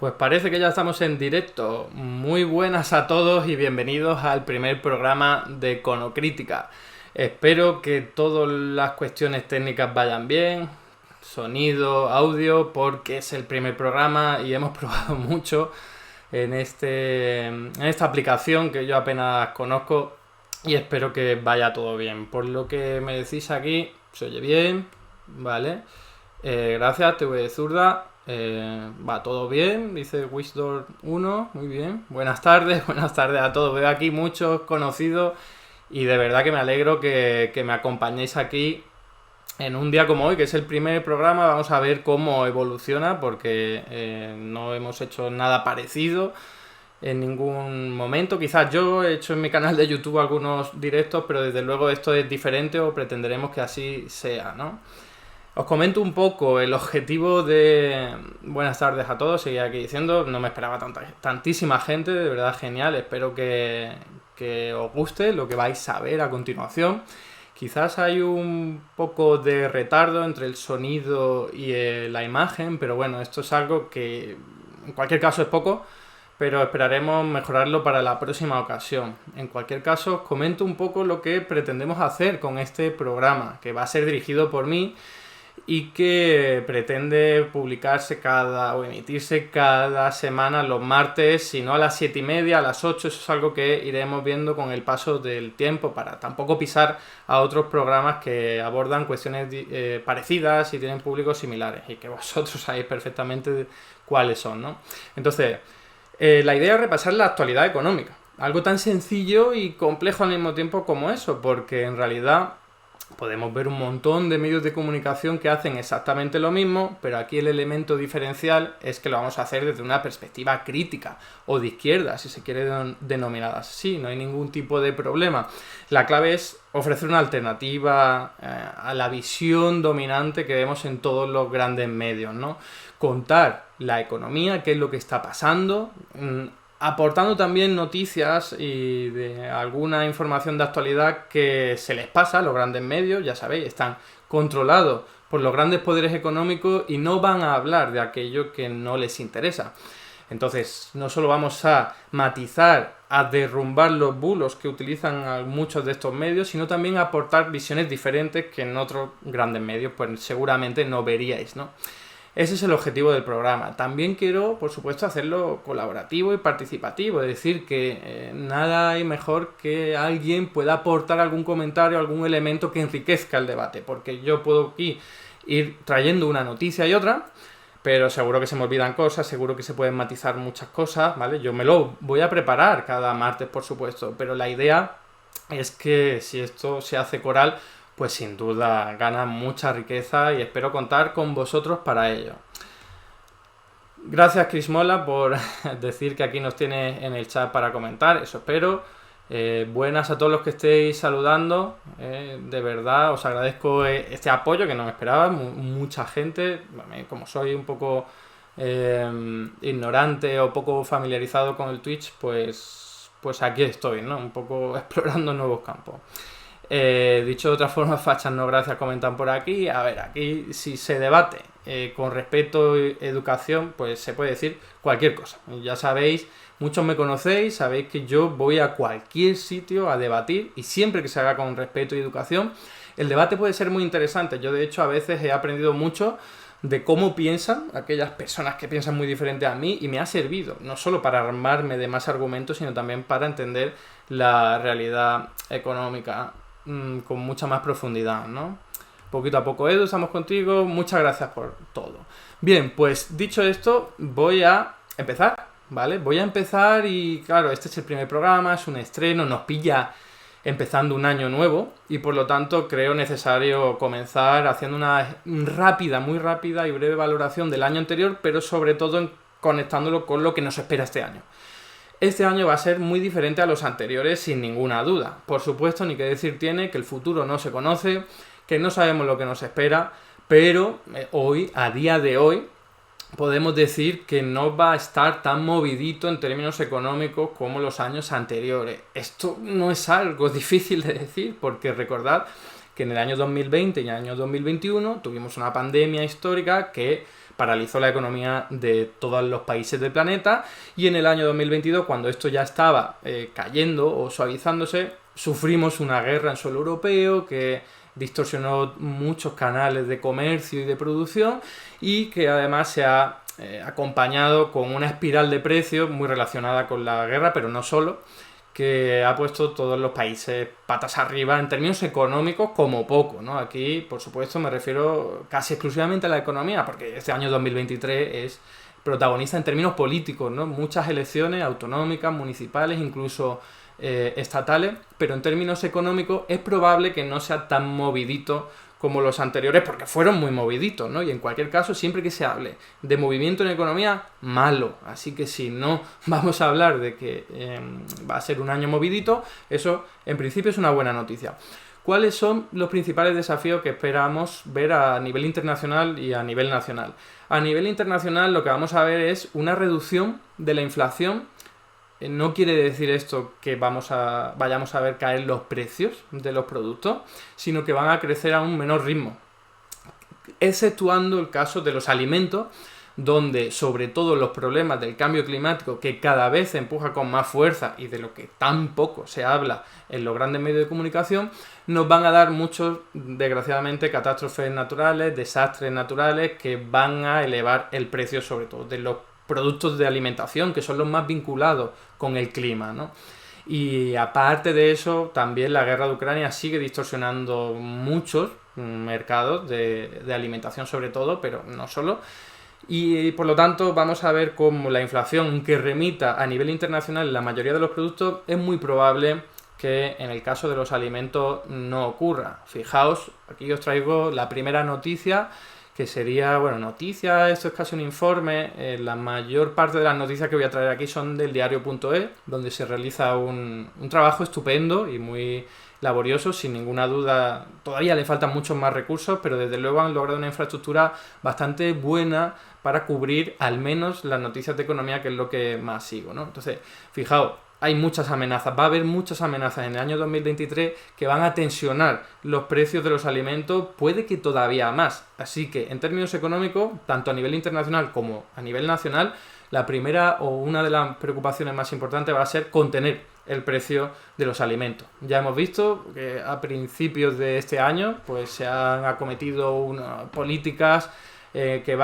Pues parece que ya estamos en directo. Muy buenas a todos y bienvenidos al primer programa de Econocrítica. Espero que todas las cuestiones técnicas vayan bien, sonido, audio, porque es el primer programa y hemos probado mucho en esta aplicación que yo apenas conozco y espero que vaya todo bien. Por lo que me decís aquí, se oye bien, ¿vale? Gracias, TV de Zurda. Va todo bien, dice Wisdom 1, muy bien. Buenas tardes, buenas tardes a todos. Veo aquí muchos conocidos y de verdad que me alegro que me acompañéis aquí en un día como hoy, que es el primer programa. Vamos a ver cómo evoluciona porque no hemos hecho nada parecido en ningún momento. Quizás yo he hecho en mi canal de YouTube algunos directos, pero desde luego esto es diferente o pretenderemos que así sea, ¿no? Os comento un poco el objetivo de... Buenas tardes a todos, seguía aquí diciendo, no me esperaba tantísima gente, de verdad genial, espero que os guste lo que vais a ver a continuación. Quizás hay un poco de retardo entre el sonido y la imagen, pero bueno, esto es algo que en cualquier caso es poco, pero esperaremos mejorarlo para la próxima ocasión. En cualquier caso, os comento un poco lo que pretendemos hacer con este programa, que va a ser dirigido por mí y que pretende publicarse o emitirse cada semana los martes, si no a las 7:30, a las 8, eso es algo que iremos viendo con el paso del tiempo para tampoco pisar a otros programas que abordan cuestiones parecidas y tienen públicos similares y que vosotros sabéis perfectamente cuáles son, ¿no? Entonces, la idea es repasar la actualidad económica, algo tan sencillo y complejo al mismo tiempo como eso, porque en realidad podemos ver un montón de medios de comunicación que hacen exactamente lo mismo, pero aquí el elemento diferencial es que lo vamos a hacer desde una perspectiva crítica o de izquierda, si se quiere denominar así, no hay ningún tipo de problema. La clave es ofrecer una alternativa a la visión dominante que vemos en todos los grandes medios, ¿no? Contar la economía, qué es lo que está pasando, aportando también noticias y de alguna información de actualidad que se les pasa a los grandes medios, ya sabéis, están controlados por los grandes poderes económicos y no van a hablar de aquello que no les interesa. Entonces, no solo vamos a matizar, a derrumbar los bulos que utilizan muchos de estos medios, sino también a aportar visiones diferentes que en otros grandes medios pues seguramente no veríais, ¿no? Ese es el objetivo del programa. También quiero, por supuesto, hacerlo colaborativo y participativo, es decir, que nada hay mejor que alguien pueda aportar algún comentario, algún elemento que enriquezca el debate, porque yo puedo aquí ir trayendo una noticia y otra, pero seguro que se me olvidan cosas, seguro que se pueden matizar muchas cosas, ¿vale? Yo me lo voy a preparar cada martes, por supuesto, pero la idea es que si esto se hace coral, pues sin duda gana mucha riqueza y espero contar con vosotros para ello. Gracias Chris Mola por decir que aquí nos tiene en el chat para comentar, eso espero. Buenas a todos los que estéis saludando, de verdad os agradezco este apoyo que no me esperaba, mucha gente, como soy un poco ignorante o poco familiarizado con el Twitch, pues aquí estoy, ¿no? Un poco explorando nuevos campos. Dicho de otra forma, fachas no gracias comentan por aquí. A ver, aquí si se debate con respeto y educación, pues se puede decir cualquier cosa. Ya sabéis, muchos me conocéis, sabéis que yo voy a cualquier sitio a debatir y siempre que se haga con respeto y educación, el debate puede ser muy interesante. Yo de hecho a veces he aprendido mucho de cómo piensan aquellas personas que piensan muy diferente a mí y me ha servido, no solo para armarme de más argumentos, sino también para entender la realidad económica con mucha más profundidad, ¿no? Poquito a poco, Edu, estamos contigo, muchas gracias por todo. Bien, pues dicho esto, voy a empezar, ¿vale? Voy a empezar y claro, este es el primer programa, es un estreno, nos pilla empezando un año nuevo y por lo tanto creo necesario comenzar haciendo una rápida, muy rápida y breve valoración del año anterior, pero sobre todo conectándolo con lo que nos espera este año. Este año va a ser muy diferente a los anteriores sin ninguna duda. Por supuesto, ni que decir tiene que el futuro no se conoce, que no sabemos lo que nos espera, pero hoy, a día de hoy, podemos decir que no va a estar tan movidito en términos económicos como los años anteriores. Esto no es algo difícil de decir, porque recordad que en el año 2020 y el año 2021 tuvimos una pandemia histórica que paralizó la economía de todos los países del planeta, y en el año 2022, cuando esto ya estaba cayendo o suavizándose, sufrimos una guerra en suelo europeo que distorsionó muchos canales de comercio y de producción, y que además se ha acompañado con una espiral de precios muy relacionada con la guerra, pero no solo, que ha puesto todos los países patas arriba en términos económicos como poco, ¿no? Aquí, por supuesto, me refiero casi exclusivamente a la economía, porque este año 2023 es protagonista en términos políticos, ¿no? Muchas elecciones autonómicas, municipales, incluso estatales, pero en términos económicos es probable que no sea tan movidito como los anteriores, porque fueron muy moviditos, ¿no? Y en cualquier caso, siempre que se hable de movimiento en economía, malo. Así que si no vamos a hablar de que va a ser un año movidito, eso en principio es una buena noticia. ¿Cuáles son los principales desafíos que esperamos ver a nivel internacional y a nivel nacional? A nivel internacional lo que vamos a ver es una reducción de la inflación. No quiere decir esto que vayamos a ver caer los precios de los productos, sino que van a crecer a un menor ritmo, exceptuando el caso de los alimentos, donde sobre todo los problemas del cambio climático, que cada vez se empuja con más fuerza y de lo que tan poco se habla en los grandes medios de comunicación, nos van a dar muchos, desgraciadamente, catástrofes naturales, desastres naturales que van a elevar el precio sobre todo de los productos de alimentación, que son los más vinculados con el clima, ¿no? Y aparte de eso, también la guerra de Ucrania sigue distorsionando muchos mercados de alimentación sobre todo, pero no solo. Y por lo tanto vamos a ver cómo la inflación que remita a nivel internacional en la mayoría de los productos es muy probable que en el caso de los alimentos no ocurra. Fijaos, aquí os traigo la primera noticia, que sería, bueno, noticia, esto es casi un informe. La mayor parte de las noticias que voy a traer aquí son del diario.es, donde se realiza un trabajo estupendo y muy laborioso, sin ninguna duda. Todavía le faltan muchos más recursos, pero desde luego han logrado una infraestructura bastante buena para cubrir al menos las noticias de economía, que es lo que más sigo, ¿no? Entonces, fijaos, hay muchas amenazas, va a haber muchas amenazas en el año 2023 que van a tensionar los precios de los alimentos, puede que todavía más. Así que en términos económicos, tanto a nivel internacional como a nivel nacional, la primera o una de las preocupaciones más importantes va a ser contener el precio de los alimentos. Ya hemos visto que a principios de este año pues se han acometido unas políticas que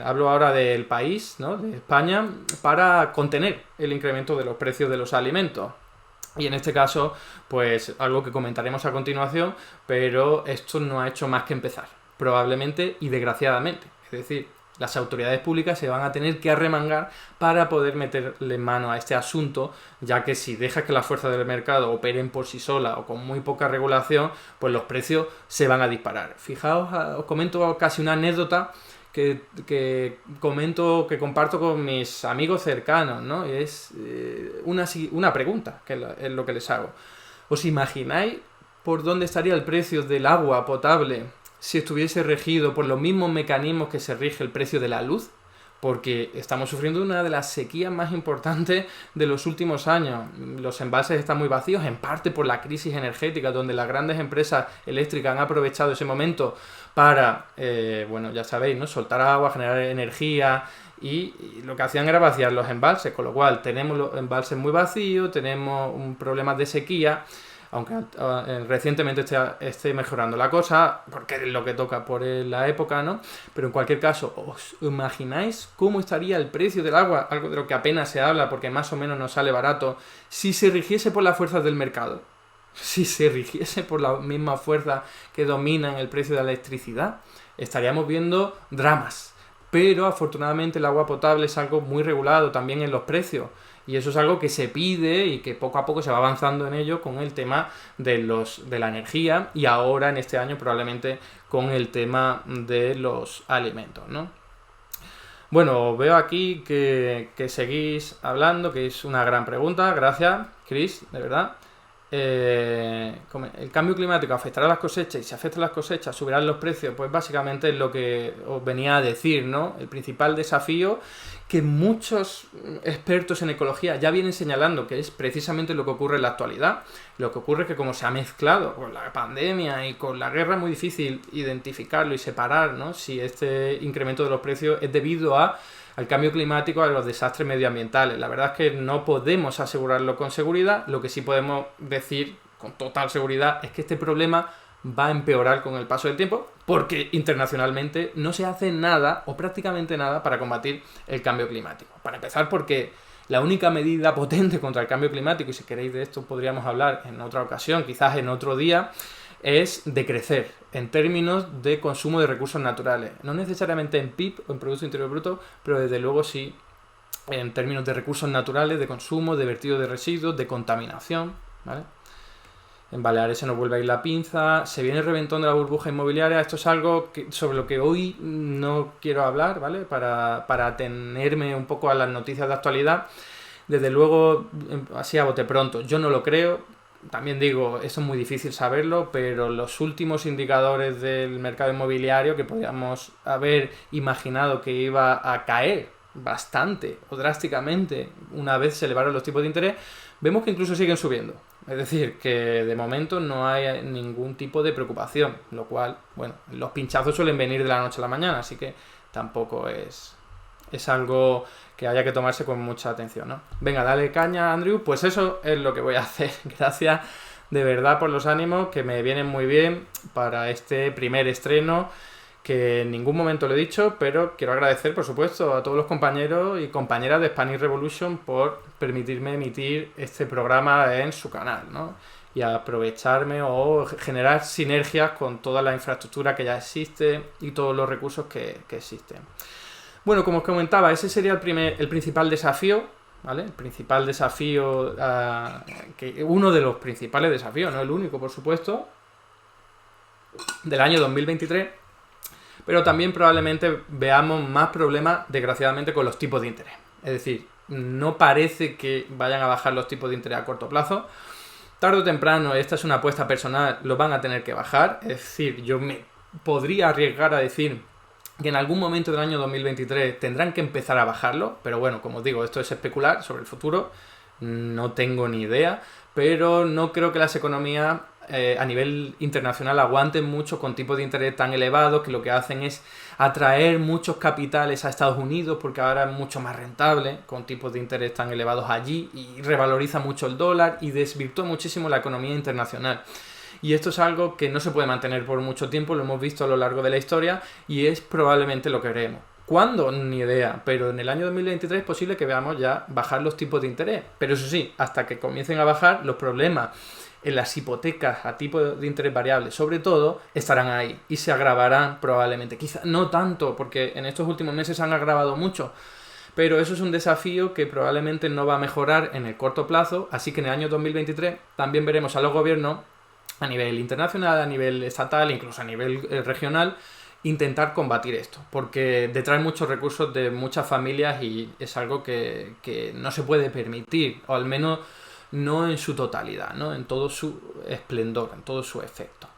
hablo ahora del país, ¿no?, de España, para contener el incremento de los precios de los alimentos. Y en este caso, pues algo que comentaremos a continuación, pero esto no ha hecho más que empezar, probablemente y desgraciadamente. Es decir, las autoridades públicas se van a tener que arremangar para poder meterle mano a este asunto, ya que si dejas que las fuerzas del mercado operen por sí solas o con muy poca regulación, pues los precios se van a disparar. Fijaos, os comento casi una anécdota que comparto con mis amigos cercanos, ¿no? Es una pregunta, que es lo que les hago. ¿Os imagináis por dónde estaría el precio del agua potable si estuviese regido por los mismos mecanismos que se rige el precio de la luz? Porque estamos sufriendo una de las sequías más importantes de los últimos años. Los embalses están muy vacíos, en parte por la crisis energética, donde las grandes empresas eléctricas han aprovechado ese momento para, ya sabéis, ¿no?, soltar agua, generar energía, y lo que hacían era vaciar los embalses, con lo cual tenemos los embalses muy vacíos, tenemos un problema de sequía, aunque recientemente esté mejorando la cosa, porque es lo que toca por la época, ¿no? Pero en cualquier caso, ¿os imagináis cómo estaría el precio del agua? Algo de lo que apenas se habla, porque más o menos nos sale barato, si se rigiese por las fuerzas del mercado. Si se rigiese por la misma fuerza que dominan el precio de la electricidad, estaríamos viendo dramas. Pero afortunadamente el agua potable es algo muy regulado también en los precios. Y eso es algo que se pide y que poco a poco se va avanzando en ello con el tema de la energía, y ahora en este año probablemente con el tema de los alimentos, ¿no? Bueno, veo aquí que seguís hablando, que es una gran pregunta. Gracias, Chris, de verdad. el cambio climático afectará a las cosechas y si afecta a las cosechas subirán los precios, pues básicamente es lo que os venía a decir, ¿no? El principal desafío que muchos expertos en ecología ya vienen señalando, que es precisamente lo que ocurre en la actualidad. Lo que ocurre es que como se ha mezclado con la pandemia y con la guerra, es muy difícil identificarlo y separar, ¿no? Si este incremento de los precios es debido al cambio climático, a los desastres medioambientales. La verdad es que no podemos asegurarlo con seguridad. Lo que sí podemos decir con total seguridad es que este problema va a empeorar con el paso del tiempo porque internacionalmente no se hace nada o prácticamente nada para combatir el cambio climático. Para empezar, porque la única medida potente contra el cambio climático, y si queréis de esto podríamos hablar en otra ocasión, quizás en otro día, es decrecer en términos de consumo de recursos naturales. No necesariamente en PIB o en Producto Interior Bruto, pero desde luego sí en términos de recursos naturales, de consumo, de vertido de residuos, de contaminación, ¿vale? En Baleares se nos vuelve a ir la pinza, se viene el reventón de la burbuja inmobiliaria. Esto es algo sobre lo que hoy no quiero hablar, ¿vale? Para atenerme un poco a las noticias de actualidad. Desde luego, así a bote pronto, yo no lo creo. También digo, eso es muy difícil saberlo, pero los últimos indicadores del mercado inmobiliario que podíamos haber imaginado que iba a caer bastante o drásticamente una vez se elevaron los tipos de interés, vemos que incluso siguen subiendo. Es decir, que de momento no hay ningún tipo de preocupación, lo cual, bueno, los pinchazos suelen venir de la noche a la mañana, así que tampoco es algo que haya que tomarse con mucha atención, ¿no? Venga, dale caña, Andrew. Pues eso es lo que voy a hacer. Gracias de verdad por los ánimos, que me vienen muy bien para este primer estreno, que en ningún momento lo he dicho, pero quiero agradecer, por supuesto, a todos los compañeros y compañeras de Spanish Revolution por permitirme emitir este programa en su canal, ¿no? Y aprovecharme o generar sinergias con toda la infraestructura que ya existe y todos los recursos que existen. Bueno, como os comentaba, ese sería el principal desafío, ¿vale? El principal desafío, uno de los principales desafíos, no el único, por supuesto, del año 2023, pero también probablemente veamos más problemas, desgraciadamente, con los tipos de interés. Es decir, no parece que vayan a bajar los tipos de interés a corto plazo. Tarde o temprano, esta es una apuesta personal, lo van a tener que bajar. Es decir, yo me podría arriesgar a decir que en algún momento del año 2023 tendrán que empezar a bajarlo, pero bueno, como os digo, esto es especular sobre el futuro, no tengo ni idea, pero no creo que las economías a nivel internacional aguanten mucho con tipos de interés tan elevados que lo que hacen es atraer muchos capitales a Estados Unidos porque ahora es mucho más rentable con tipos de interés tan elevados allí y revaloriza mucho el dólar y desvirtúa muchísimo la economía internacional. Y esto es algo que no se puede mantener por mucho tiempo, lo hemos visto a lo largo de la historia y es probablemente lo que veremos. ¿Cuándo? Ni idea, pero en el año 2023 es posible que veamos ya bajar los tipos de interés. Pero eso sí, hasta que comiencen a bajar, los problemas en las hipotecas a tipo de interés variable, sobre todo, estarán ahí y se agravarán probablemente. Quizá no tanto, porque en estos últimos meses se han agravado mucho, pero eso es un desafío que probablemente no va a mejorar en el corto plazo, así que en el año 2023 también veremos a los gobiernos a nivel internacional, a nivel estatal, incluso a nivel regional, intentar combatir esto, porque detrae muchos recursos de muchas familias y es algo que no se puede permitir, o al menos no en su totalidad, ¿no? En todo su esplendor, en todo su efecto.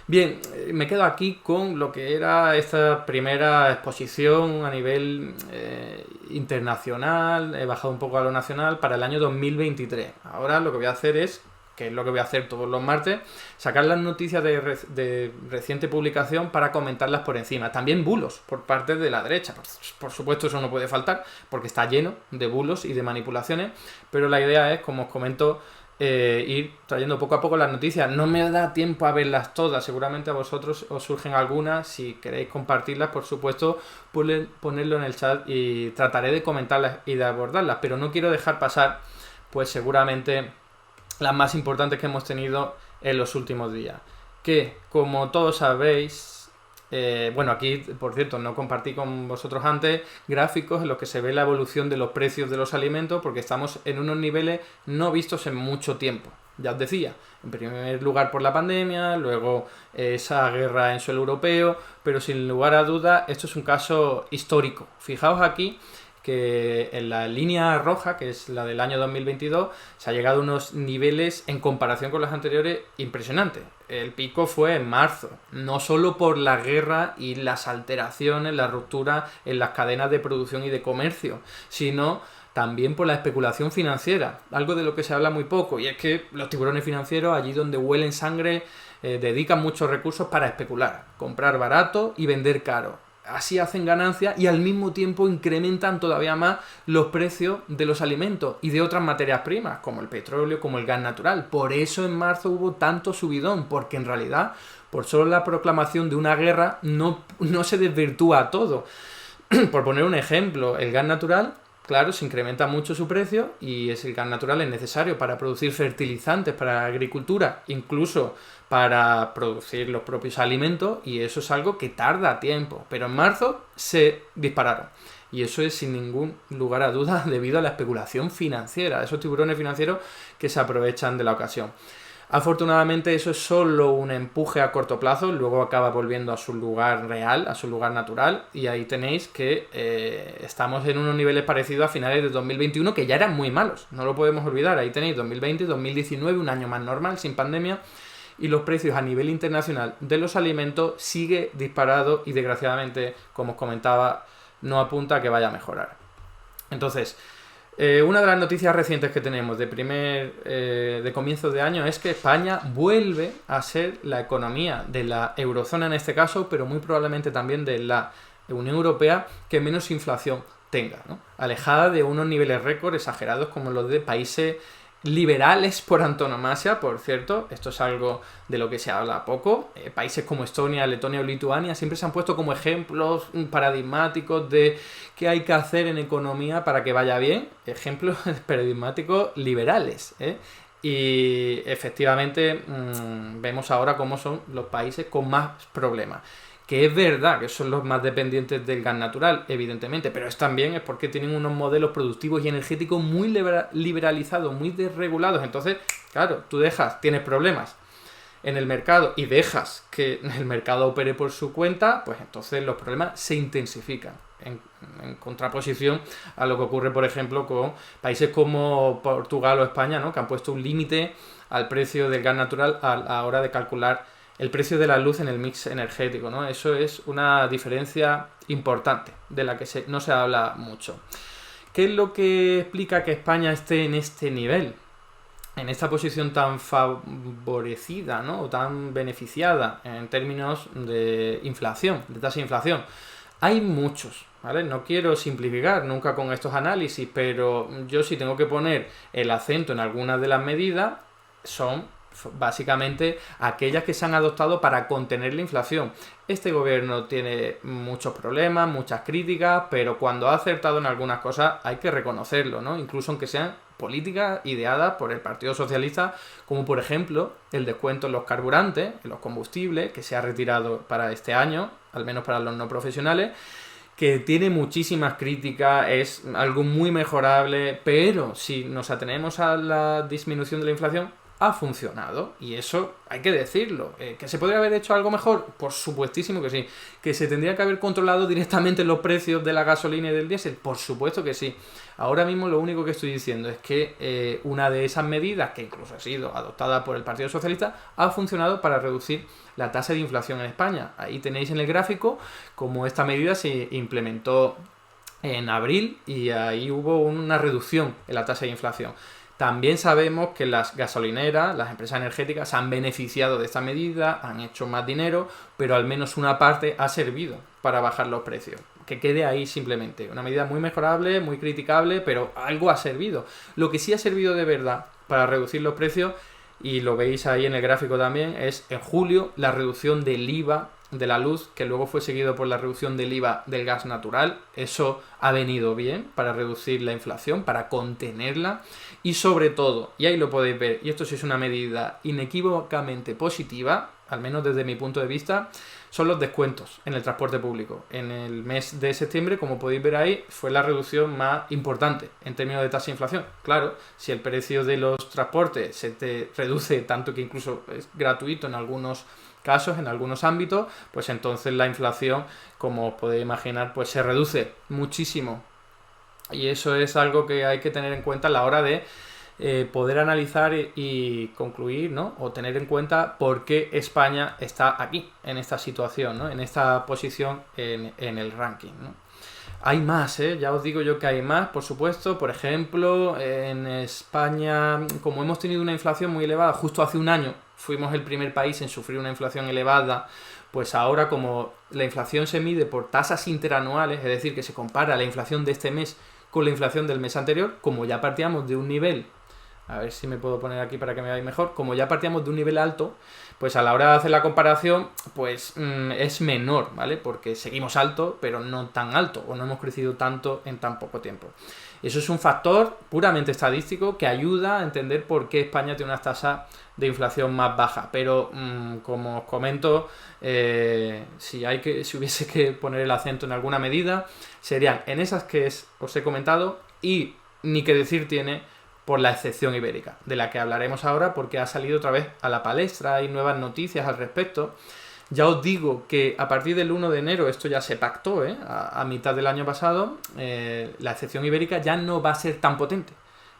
Bien, me quedo aquí con lo que era esta primera exposición a nivel internacional, he bajado un poco a lo nacional para el año 2023. Ahora lo que voy a hacer es, que es lo que voy a hacer todos los martes, sacar las noticias de reciente publicación para comentarlas por encima. También bulos por parte de la derecha. Por supuesto, eso no puede faltar, porque está lleno de bulos y de manipulaciones, pero la idea es, como os comento, ir trayendo poco a poco las noticias. No me da tiempo a verlas todas, seguramente a vosotros os surgen algunas. Si queréis compartirlas, por supuesto, ponerlo en el chat y trataré de comentarlas y de abordarlas, pero no quiero dejar pasar, pues seguramente las más importantes que hemos tenido en los últimos días. Que, como todos sabréis, bueno, aquí, por cierto, no compartí con vosotros antes gráficos en los que se ve la evolución de los precios de los alimentos, porque estamos en unos niveles no vistos en mucho tiempo. Ya os decía, en primer lugar por la pandemia, luego esa guerra en suelo europeo, pero sin lugar a dudas esto es un caso histórico. Fijaos aquí que en la línea roja, que es la del año 2022, se ha llegado a unos niveles en comparación con los anteriores impresionantes. El pico fue en marzo, no solo por la guerra y las alteraciones, la ruptura en las cadenas de producción y de comercio, sino también por la especulación financiera, algo de lo que se habla muy poco, y es que los tiburones financieros, allí donde huelen sangre, dedican muchos recursos para especular, comprar barato y vender caro. Así hacen ganancias y al mismo tiempo incrementan todavía más los precios de los alimentos y de otras materias primas, como el petróleo, como el gas natural. Por eso en marzo hubo tanto subidón, porque en realidad, por solo la proclamación de una guerra, no se desvirtúa todo. Por poner un ejemplo, el gas natural, claro, se incrementa mucho su precio y el gas natural es necesario para producir fertilizantes para la agricultura, incluso para producir los propios alimentos, y eso es algo que tarda tiempo. Pero en marzo se dispararon. Y eso es sin ningún lugar a dudas debido a la especulación financiera, esos tiburones financieros que se aprovechan de la ocasión. Afortunadamente eso es solo un empuje a corto plazo, luego acaba volviendo a su lugar real, a su lugar natural, y ahí tenéis que estamos en unos niveles parecidos a finales de 2021, que ya eran muy malos, no lo podemos olvidar. Ahí tenéis 2020, 2019, un año más normal, sin pandemia, y los precios a nivel internacional de los alimentos sigue disparado y desgraciadamente, como os comentaba, no apunta a que vaya a mejorar. Entonces, una de las noticias recientes que tenemos de comienzo de año es que España vuelve a ser la economía de la eurozona en este caso, pero muy probablemente también de la Unión Europea que menos inflación tenga, ¿no? Alejada de unos niveles récord exagerados como los de países liberales por antonomasia, por cierto. Esto es algo de lo que se habla poco. Países como Estonia, Letonia o Lituania siempre se han puesto como ejemplos paradigmáticos de qué hay que hacer en economía para que vaya bien. Ejemplos paradigmáticos liberales, ¿eh? Y efectivamente vemos ahora cómo son los países con más problemas. Que es verdad que son los más dependientes del gas natural, evidentemente, pero es porque tienen unos modelos productivos y energéticos muy liberalizados, muy desregulados. Entonces, claro, tienes problemas en el mercado y dejas que el mercado opere por su cuenta, pues entonces los problemas se intensifican. En contraposición a lo que ocurre, por ejemplo, con países como Portugal o España, ¿no? Que han puesto un límite al precio del gas natural a la hora de calcular el precio de la luz en el mix energético, ¿no? Eso es una diferencia importante de la que no se habla mucho. ¿Qué es lo que explica que España esté en este nivel? En esta posición tan favorecida, ¿no? O tan beneficiada en términos de inflación, de tasa de inflación. Hay muchos, ¿vale? No quiero simplificar nunca con estos análisis, pero yo sí tengo que poner el acento en algunas de las medidas, son básicamente aquellas que se han adoptado para contener la inflación. Este gobierno tiene muchos problemas, muchas críticas, pero cuando ha acertado en algunas cosas hay que reconocerlo, ¿no? Incluso aunque sean políticas ideadas por el Partido Socialista, como por ejemplo el descuento en los carburantes, en los combustibles, que se ha retirado para este año, al menos para los no profesionales, que tiene muchísimas críticas, es algo muy mejorable, pero si nos atenemos a la disminución de la inflación, ha funcionado, y eso hay que decirlo. ¿Que se podría haber hecho algo mejor? Por supuestísimo que sí. ¿Que se tendría que haber controlado directamente los precios de la gasolina y del diésel? Por supuesto que sí. Ahora mismo lo único que estoy diciendo es que una de esas medidas, que incluso ha sido adoptada por el Partido Socialista, ha funcionado para reducir la tasa de inflación en España. Ahí tenéis en el gráfico cómo esta medida se implementó en abril y ahí hubo una reducción en la tasa de inflación. También sabemos que las gasolineras, las empresas energéticas, se han beneficiado de esta medida, han hecho más dinero, pero al menos una parte ha servido para bajar los precios. Que quede ahí simplemente. Una medida muy mejorable, muy criticable, pero algo ha servido. Lo que sí ha servido de verdad para reducir los precios, y lo veis ahí en el gráfico también, es en julio la reducción del IVA de la luz, que luego fue seguido por la reducción del IVA del gas natural. Eso ha venido bien para reducir la inflación, para contenerla, y sobre todo, y ahí lo podéis ver, y esto sí es una medida inequívocamente positiva, al menos desde mi punto de vista, son los descuentos en el transporte público. En el mes de septiembre, como podéis ver ahí, fue la reducción más importante en términos de tasa de inflación. Claro, si el precio de los transportes se te reduce tanto que incluso es gratuito en algunos casos, en algunos ámbitos, pues entonces la inflación, como os podéis imaginar, pues se reduce muchísimo. Y eso es algo que hay que tener en cuenta a la hora de poder analizar y concluir, ¿no? O tener en cuenta por qué España está aquí, en esta situación, ¿no? En esta posición en el ranking, ¿no? Hay más, ¿eh? Ya os digo yo que hay más, por supuesto. Por ejemplo, en España, como hemos tenido una inflación muy elevada, justo hace un año fuimos el primer país en sufrir una inflación elevada, pues ahora como la inflación se mide por tasas interanuales, es decir, que se compara la inflación de este mes con la inflación del mes anterior, como ya partíamos de un nivel, a ver si me puedo poner aquí para que me veáis mejor, como ya partíamos de un nivel alto, pues a la hora de hacer la comparación, pues es menor, ¿vale? Porque seguimos alto, pero no tan alto, o no hemos crecido tanto en tan poco tiempo. Eso es un factor puramente estadístico que ayuda a entender por qué España tiene unas tasas de inflación más bajas. Pero, como os comento, si hubiese que poner el acento en alguna medida, serían en esas que os he comentado, y ni que decir tiene por la excepción ibérica, de la que hablaremos ahora porque ha salido otra vez a la palestra, hay nuevas noticias al respecto. Ya os digo que a partir del 1 de enero, esto ya se pactó, a mitad del año pasado, la excepción ibérica ya no va a ser tan potente.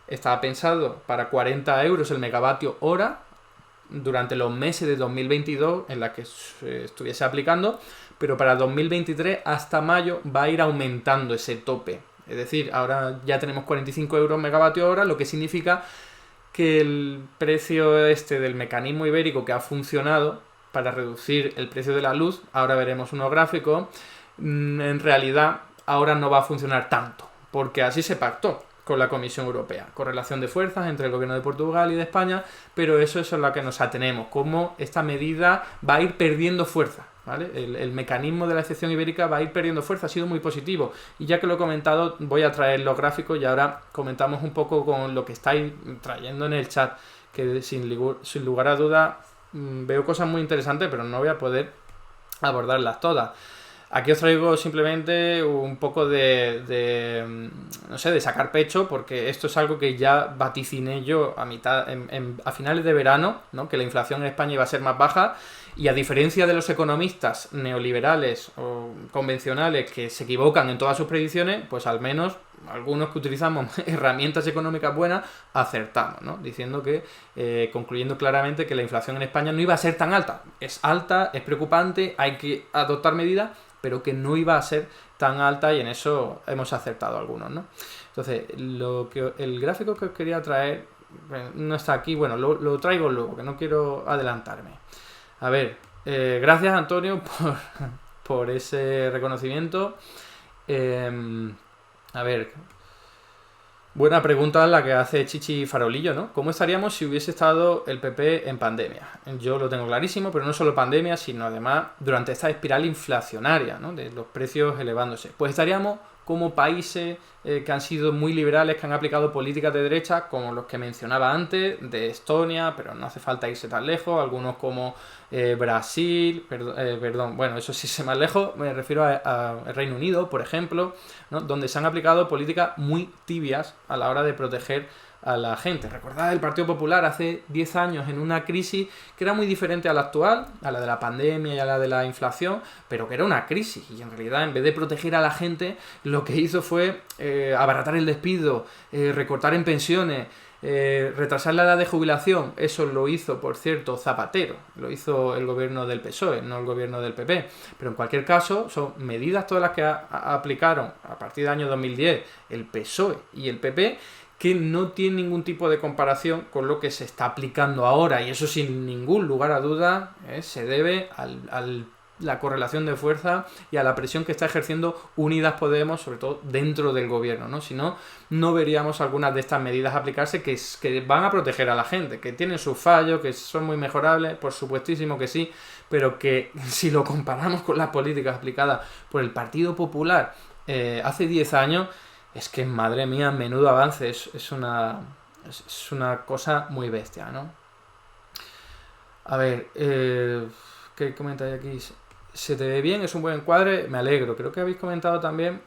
Estaba pensado para 40 euros el megavatio hora durante los meses de 2022 en la que se estuviese aplicando, pero para 2023 hasta mayo va a ir aumentando ese tope. Es decir, ahora ya tenemos 45 euros megavatio hora, lo que significa que el precio del mecanismo ibérico que ha funcionado para reducir el precio de la luz, ahora veremos unos gráficos, en realidad ahora no va a funcionar tanto, porque así se pactó con la Comisión Europea, correlación de fuerzas entre el gobierno de Portugal y de España, pero eso es a lo que nos atenemos, cómo esta medida va a ir perdiendo fuerza, ¿vale? El mecanismo de la excepción ibérica va a ir perdiendo fuerza, ha sido muy positivo, y ya que lo he comentado voy a traer los gráficos y ahora comentamos un poco con lo que estáis trayendo en el chat, que sin lugar a duda veo cosas muy interesantes, pero no voy a poder abordarlas todas. Aquí os traigo simplemente un poco no sé, de sacar pecho, porque esto es algo que ya vaticiné yo a finales de verano, ¿no? Que la inflación en España iba a ser más baja, y a diferencia de los economistas neoliberales o convencionales que se equivocan en todas sus predicciones, pues al menos algunos que utilizamos herramientas económicas buenas acertamos, ¿no? Diciendo que, concluyendo claramente que la inflación en España no iba a ser tan alta. Es alta, es preocupante, hay que adoptar medidas, pero que no iba a ser tan alta, y en eso hemos acertado algunos, ¿no? Entonces, el gráfico que os quería traer no está aquí, bueno, lo traigo luego, que no quiero adelantarme. A ver, gracias Antonio por ese reconocimiento. A ver, buena pregunta la que hace Chichi Farolillo, ¿no? ¿Cómo estaríamos si hubiese estado el PP en pandemia? Yo lo tengo clarísimo, pero no solo pandemia, sino además durante esta espiral inflacionaria, ¿no? De los precios elevándose. Pues estaríamos como países que han sido muy liberales, que han aplicado políticas de derecha, como los que mencionaba antes, de Estonia, pero no hace falta irse tan lejos, algunos como Brasil, perdón, bueno, eso sí se más lejos, me refiero a Reino Unido, por ejemplo, ¿no? Donde se han aplicado políticas muy tibias a la hora de proteger a la gente. Recordad el Partido Popular hace 10 años en una crisis que era muy diferente a la actual, a la de la pandemia y a la de la inflación, pero que era una crisis, y en realidad en vez de proteger a la gente lo que hizo fue abaratar el despido, recortar en pensiones, retrasar la edad de jubilación. Eso lo hizo, por cierto, Zapatero, lo hizo el gobierno del PSOE, no el gobierno del PP, pero en cualquier caso son medidas todas las que aplicaron a partir del año 2010 el PSOE y el PP, que no tiene ningún tipo de comparación con lo que se está aplicando ahora, y eso sin ningún lugar a duda se debe a la correlación de fuerza y a la presión que está ejerciendo Unidas Podemos, sobre todo dentro del gobierno, ¿no? Si no, no veríamos algunas de estas medidas aplicarse que van a proteger a la gente, que tienen sus fallos, que son muy mejorables, por supuestísimo que sí, pero que si lo comparamos con las políticas aplicadas por el Partido Popular hace 10 años, es que, madre mía, menudo avance, es una cosa muy bestia, ¿no? A ver, ¿qué comentáis aquí? ¿Se te ve bien? ¿Es un buen encuadre? Me alegro. Creo que habéis comentado también.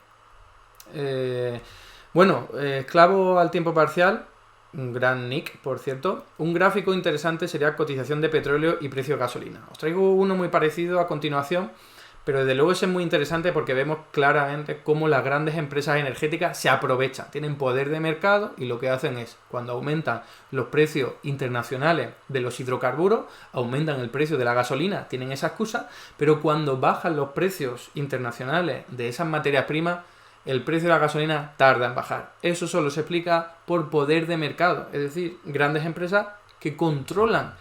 Bueno, esclavo al tiempo parcial, un gran nick, por cierto. Un gráfico interesante sería cotización de petróleo y precio de gasolina. Os traigo uno muy parecido a continuación, Pero desde luego eso es muy interesante porque vemos claramente cómo las grandes empresas energéticas se aprovechan, tienen poder de mercado y lo que hacen es, cuando aumentan los precios internacionales de los hidrocarburos, aumentan el precio de la gasolina, tienen esa excusa, pero cuando bajan los precios internacionales de esas materias primas, el precio de la gasolina tarda en bajar. Eso solo se explica por poder de mercado, es decir, grandes empresas que controlan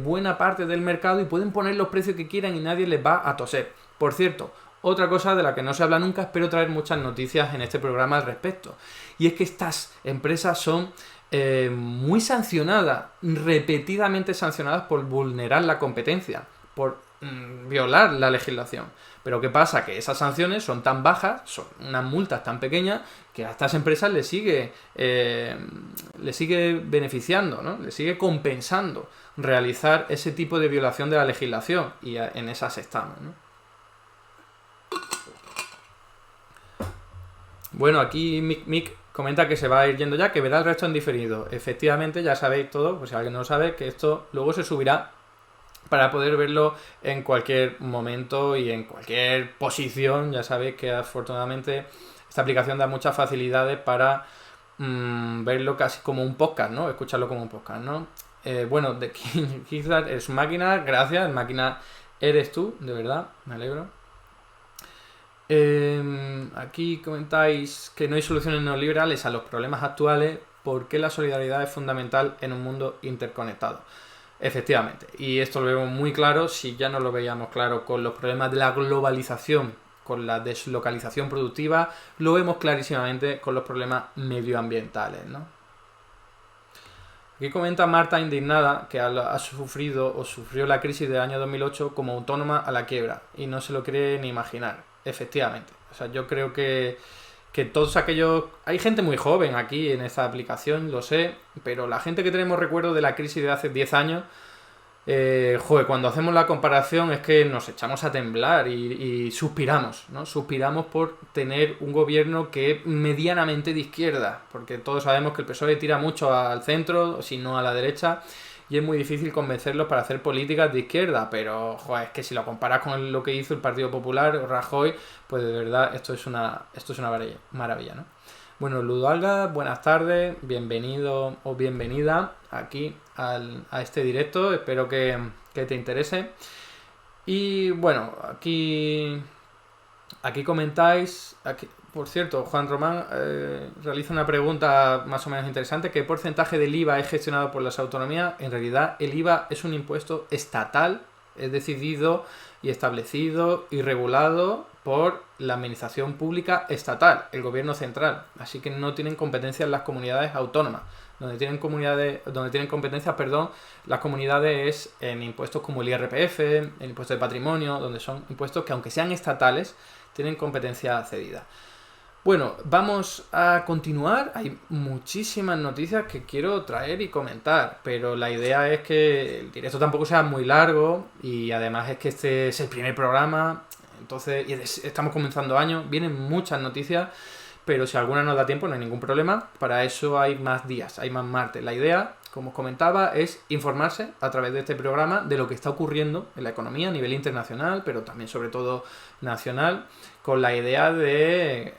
buena parte del mercado y pueden poner los precios que quieran y nadie les va a toser. Por cierto, otra cosa de la que no se habla nunca, espero traer muchas noticias en este programa al respecto, y es que estas empresas son muy sancionadas, repetidamente sancionadas por vulnerar la competencia, por violar la legislación. Pero ¿qué pasa? Que esas sanciones son tan bajas, son unas multas tan pequeñas, que a estas empresas les sigue beneficiando, ¿no? Les sigue compensando realizar ese tipo de violación de la legislación, y en esas estamos, ¿no? Bueno, aquí Mick comenta que se va a ir yendo ya, que verá el resto en diferido. Efectivamente, ya sabéis todo, pues si alguien no lo sabe, que esto luego se subirá para poder verlo en cualquier momento y en cualquier posición. Ya sabéis que afortunadamente esta aplicación da muchas facilidades para verlo casi como un podcast, ¿no? Escucharlo como un podcast, ¿no? Bueno, de quizás es máquina, gracias, máquina eres tú, de verdad, me alegro. Aquí comentáis que no hay soluciones neoliberales a los problemas actuales, porque la solidaridad es fundamental en un mundo interconectado. Efectivamente, y esto lo vemos muy claro, si ya no lo veíamos claro con los problemas de la globalización, con la deslocalización productiva, lo vemos clarísimamente con los problemas medioambientales, ¿no? Aquí comenta Marta indignada que ha sufrido o sufrió la crisis del año 2008 como autónoma a la quiebra y no se lo quiere ni imaginar. Efectivamente, o sea, yo creo que todos aquellos... Hay gente muy joven aquí en esta aplicación, lo sé, pero la gente que tenemos recuerdo de la crisis de hace 10 años, cuando hacemos la comparación es que nos echamos a temblar y suspiramos, ¿no? Suspiramos por tener un gobierno que es medianamente de izquierda, porque todos sabemos que el PSOE tira mucho al centro, si no a la derecha, y es muy difícil convencerlos para hacer políticas de izquierda, pero es que si lo comparas con lo que hizo el Partido Popular, Rajoy, pues de verdad esto es una maravilla, ¿no? Bueno, Ludalga, buenas tardes, bienvenido o bienvenida aquí a este directo, espero que te interese. Y bueno, aquí comentáis, por cierto, Juan Román realiza una pregunta más o menos interesante: ¿qué porcentaje del IVA es gestionado por las autonomías? En realidad el IVA es un impuesto estatal, es decidido y establecido y regulado por la administración pública estatal, el gobierno central, así que no tienen competencias las comunidades autónomas. Donde tienen competencias, las comunidades es en impuestos como el IRPF, el impuesto de patrimonio, donde son impuestos que, aunque sean estatales, tienen competencia cedida. Bueno, vamos a continuar. Hay muchísimas noticias que quiero traer y comentar, pero la idea es que el directo tampoco sea muy largo, y además es que este es el primer programa, entonces estamos comenzando año, vienen muchas noticias, pero si alguna nos da tiempo no hay ningún problema. Para eso hay más días, hay más martes. La idea, como os comentaba, es informarse a través de este programa de lo que está ocurriendo en la economía a nivel internacional, pero también sobre todo nacional, con la idea de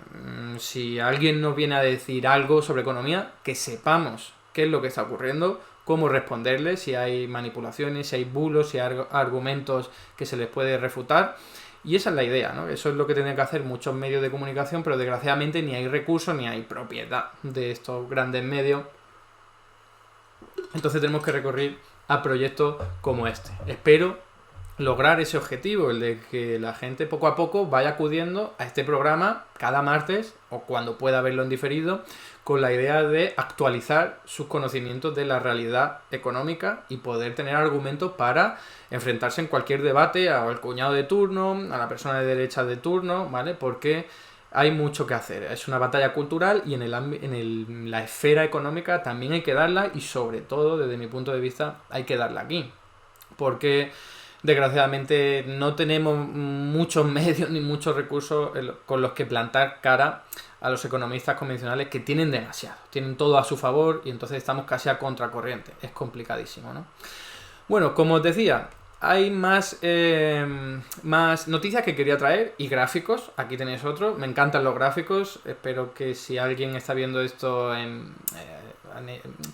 si alguien nos viene a decir algo sobre economía, que sepamos qué es lo que está ocurriendo, cómo responderle, si hay manipulaciones, si hay bulos, si hay argumentos que se les puede refutar. Y esa es la idea, ¿no? Eso es lo que tienen que hacer muchos medios de comunicación, pero desgraciadamente ni hay recursos ni hay propiedad de estos grandes medios. Entonces tenemos que recurrir a proyectos como este. Espero lograr ese objetivo, el de que la gente poco a poco vaya acudiendo a este programa cada martes o cuando pueda verlo en diferido, con la idea de actualizar sus conocimientos de la realidad económica y poder tener argumentos para enfrentarse en cualquier debate al cuñado de turno, a la persona de derecha de turno, ¿vale? Porque hay mucho que hacer. Es una batalla cultural y en la esfera económica también hay que darla, y sobre todo, desde mi punto de vista, hay que darla aquí. Porque desgraciadamente no tenemos muchos medios ni muchos recursos con los que plantar cara a los economistas convencionales, que tienen demasiado, tienen todo a su favor, y entonces estamos casi a contracorriente. Es complicadísimo, ¿no? Bueno, como os decía, hay más noticias que quería traer y gráficos. Aquí tenéis otro. Me encantan los gráficos. Espero que si alguien está viendo esto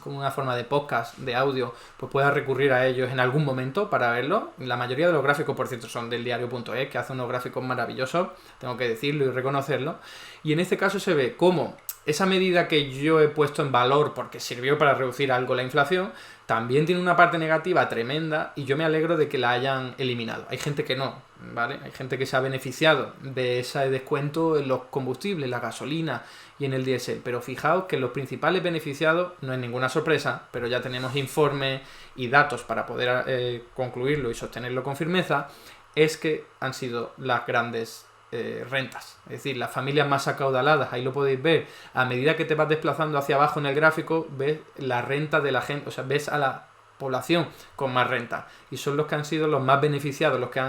como una forma de podcast, de audio, pues pueda recurrir a ellos en algún momento para verlo. La mayoría de los gráficos, por cierto, son del diario.es, que hace unos gráficos maravillosos, tengo que decirlo y reconocerlo. Y en este caso se ve cómo esa medida que yo he puesto en valor porque sirvió para reducir algo la inflación, también tiene una parte negativa tremenda y yo me alegro de que la hayan eliminado. Hay gente que no, ¿vale? Hay gente que se ha beneficiado de ese descuento en los combustibles, la gasolina y en el diésel. Pero fijaos que los principales beneficiados, no es ninguna sorpresa, pero ya tenemos informes y datos para poder concluirlo y sostenerlo con firmeza, es que han sido las grandes rentas, es decir, las familias más acaudaladas. Ahí lo podéis ver, a medida que te vas desplazando hacia abajo en el gráfico, ves la renta de la gente, o sea, ves a la población con más renta, y son los que han sido los más beneficiados, los que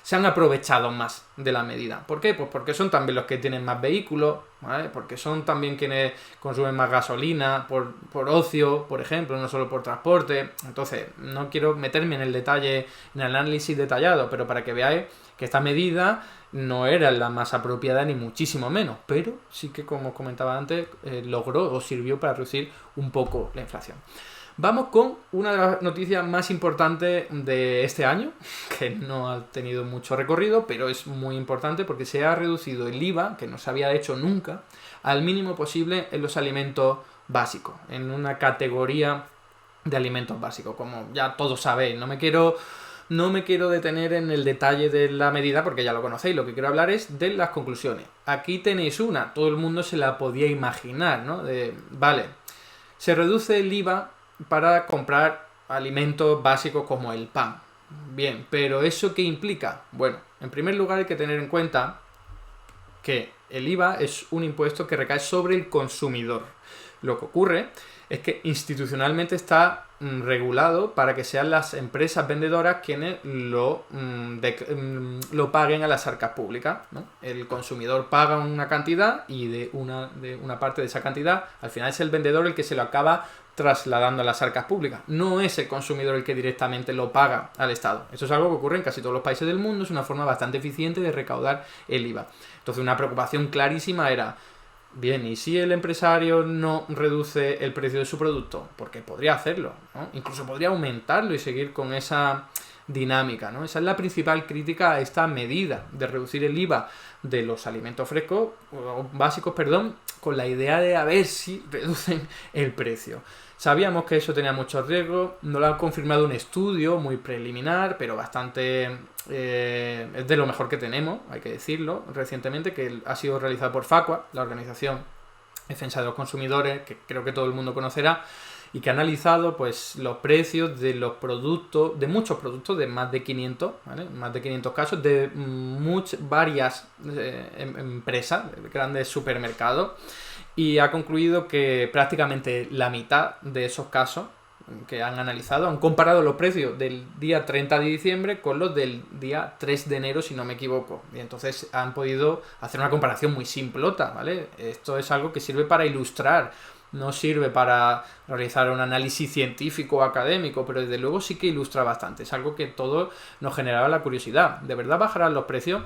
se han aprovechado más de la medida. ¿Por qué? Pues porque son también los que tienen más vehículos, ¿vale? Porque son también quienes consumen más gasolina por ocio, por ejemplo, no solo por transporte. Entonces, no quiero meterme en el detalle, en el análisis detallado, pero para que veáis que esta medida no era la más apropiada ni muchísimo menos, pero sí que, como os comentaba antes, logró o sirvió para reducir un poco la inflación. Vamos con una de las noticias más importantes de este año, que no ha tenido mucho recorrido, pero es muy importante porque se ha reducido el IVA, que no se había hecho nunca, al mínimo posible en los alimentos básicos, en una categoría de alimentos básicos, como ya todos sabéis. No me quiero detener en el detalle de la medida porque ya lo conocéis, lo que quiero hablar es de las conclusiones. Aquí tenéis una, todo el mundo se la podía imaginar, ¿no? Vale, se reduce el IVA para comprar alimentos básicos como el pan. Bien, pero ¿eso qué implica? Bueno, en primer lugar hay que tener en cuenta que el IVA es un impuesto que recae sobre el consumidor. Lo que ocurre es que institucionalmente está regulado para que sean las empresas vendedoras quienes lo paguen a las arcas públicas, ¿no? El consumidor paga una cantidad y de una parte de esa cantidad, al final es el vendedor el que se lo acaba trasladando a las arcas públicas. No es el consumidor el que directamente lo paga al Estado. Esto es algo que ocurre en casi todos los países del mundo, es una forma bastante eficiente de recaudar el IVA. Entonces, una preocupación clarísima era: bien, ¿y si el empresario no reduce el precio de su producto? Porque podría hacerlo, ¿no? Incluso podría aumentarlo y seguir con esa dinámica, ¿no? Esa es la principal crítica a esta medida de reducir el IVA de los alimentos frescos, o básicos, perdón, con la idea de a ver si reducen el precio. Sabíamos que eso tenía muchos riesgos, no lo ha confirmado un estudio muy preliminar, pero bastante es de lo mejor que tenemos, hay que decirlo, recientemente, que ha sido realizado por Facua, la Organización Defensa de los Consumidores, que creo que todo el mundo conocerá, y que ha analizado pues los precios de los productos, de muchos productos, de más de 500, ¿vale? Más de 500 casos, de varias empresas, grandes supermercados, y ha concluido que prácticamente la mitad de esos casos que han analizado han comparado los precios del día 30 de diciembre con los del día 3 de enero, si no me equivoco. Y entonces han podido hacer una comparación muy simplota, ¿vale? Esto es algo que sirve para ilustrar, no sirve para realizar un análisis científico o académico, pero desde luego sí que ilustra bastante. Es algo que todo nos generaba la curiosidad. ¿De verdad bajarán los precios?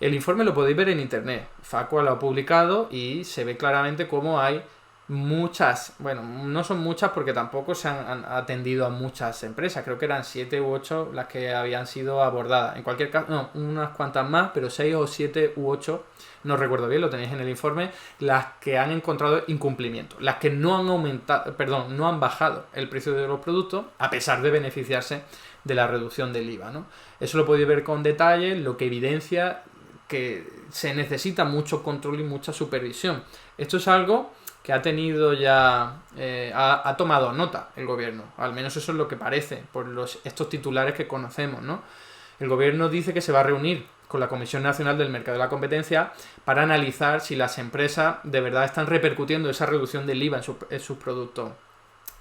El informe lo podéis ver en internet. Facua lo ha publicado y se ve claramente cómo hay muchas, bueno, no son muchas porque tampoco se han atendido a muchas empresas, creo que eran 7 u 8 las que habían sido abordadas. En cualquier caso, no, unas cuantas más, pero 6 o 7 u 8, no recuerdo bien, lo tenéis en el informe, las que han encontrado incumplimiento, las que no han no han bajado el precio de los productos a pesar de beneficiarse de la reducción del IVA, ¿no? Eso lo podéis ver con detalle, lo que evidencia que se necesita mucho control y mucha supervisión. Esto es algo que ha tenido ya, ha tomado nota el gobierno, al menos eso es lo que parece, por estos titulares que conocemos, ¿no? El gobierno dice que se va a reunir con la Comisión Nacional del Mercado de la Competencia para analizar si las empresas de verdad están repercutiendo esa reducción del IVA en sus productos.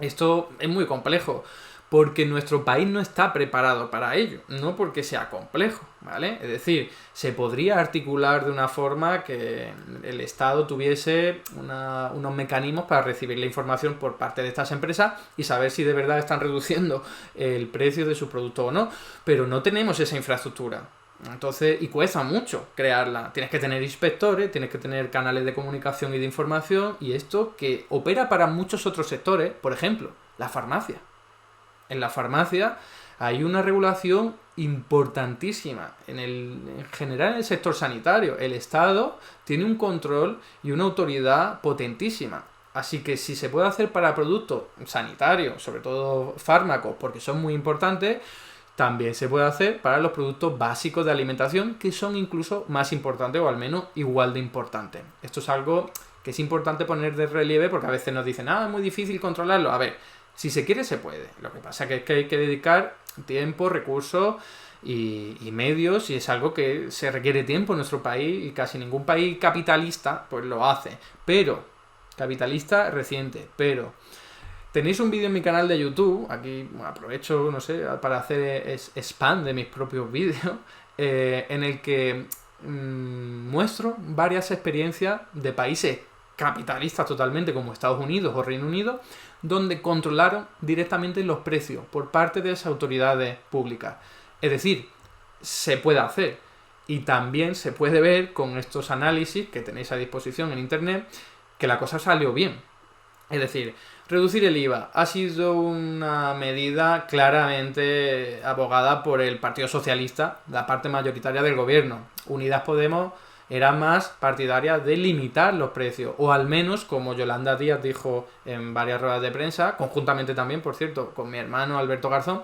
Esto es muy complejo, porque nuestro país no está preparado para ello, no porque sea complejo, ¿vale? Es decir, se podría articular de una forma que el Estado tuviese unos mecanismos para recibir la información por parte de estas empresas y saber si de verdad están reduciendo el precio de su producto o no, pero no tenemos esa infraestructura. Entonces, y cuesta mucho crearla. Tienes que tener inspectores, tienes que tener canales de comunicación y de información, y esto que opera para muchos otros sectores, por ejemplo, la farmacia. En la farmacia hay una regulación importantísima. En general en el sector sanitario, el Estado tiene un control y una autoridad potentísima. Así que si se puede hacer para productos sanitarios, sobre todo fármacos, porque son muy importantes, también se puede hacer para los productos básicos de alimentación, que son incluso más importantes o al menos igual de importantes. Esto es algo que es importante poner de relieve porque a veces nos dicen, es muy difícil controlarlo. A ver, si se quiere se puede. Lo que pasa es que hay que dedicar tiempo, recursos y medios, y es algo que se requiere tiempo en nuestro país y casi ningún país capitalista pues lo hace. Pero, capitalista reciente, pero... Tenéis un vídeo en mi canal de YouTube, aquí aprovecho, no sé, para hacer spam de mis propios vídeos, en el que muestro varias experiencias de países capitalistas totalmente, como Estados Unidos o Reino Unido, donde controlaron directamente los precios por parte de esas autoridades públicas. Es decir, se puede hacer. Y también se puede ver con estos análisis que tenéis a disposición en internet que la cosa salió bien. Es decir, reducir el IVA ha sido una medida claramente abogada por el Partido Socialista, la parte mayoritaria del gobierno. Unidas Podemos era más partidaria de limitar los precios, o al menos, como Yolanda Díaz dijo en varias ruedas de prensa, conjuntamente también, por cierto, con mi hermano Alberto Garzón,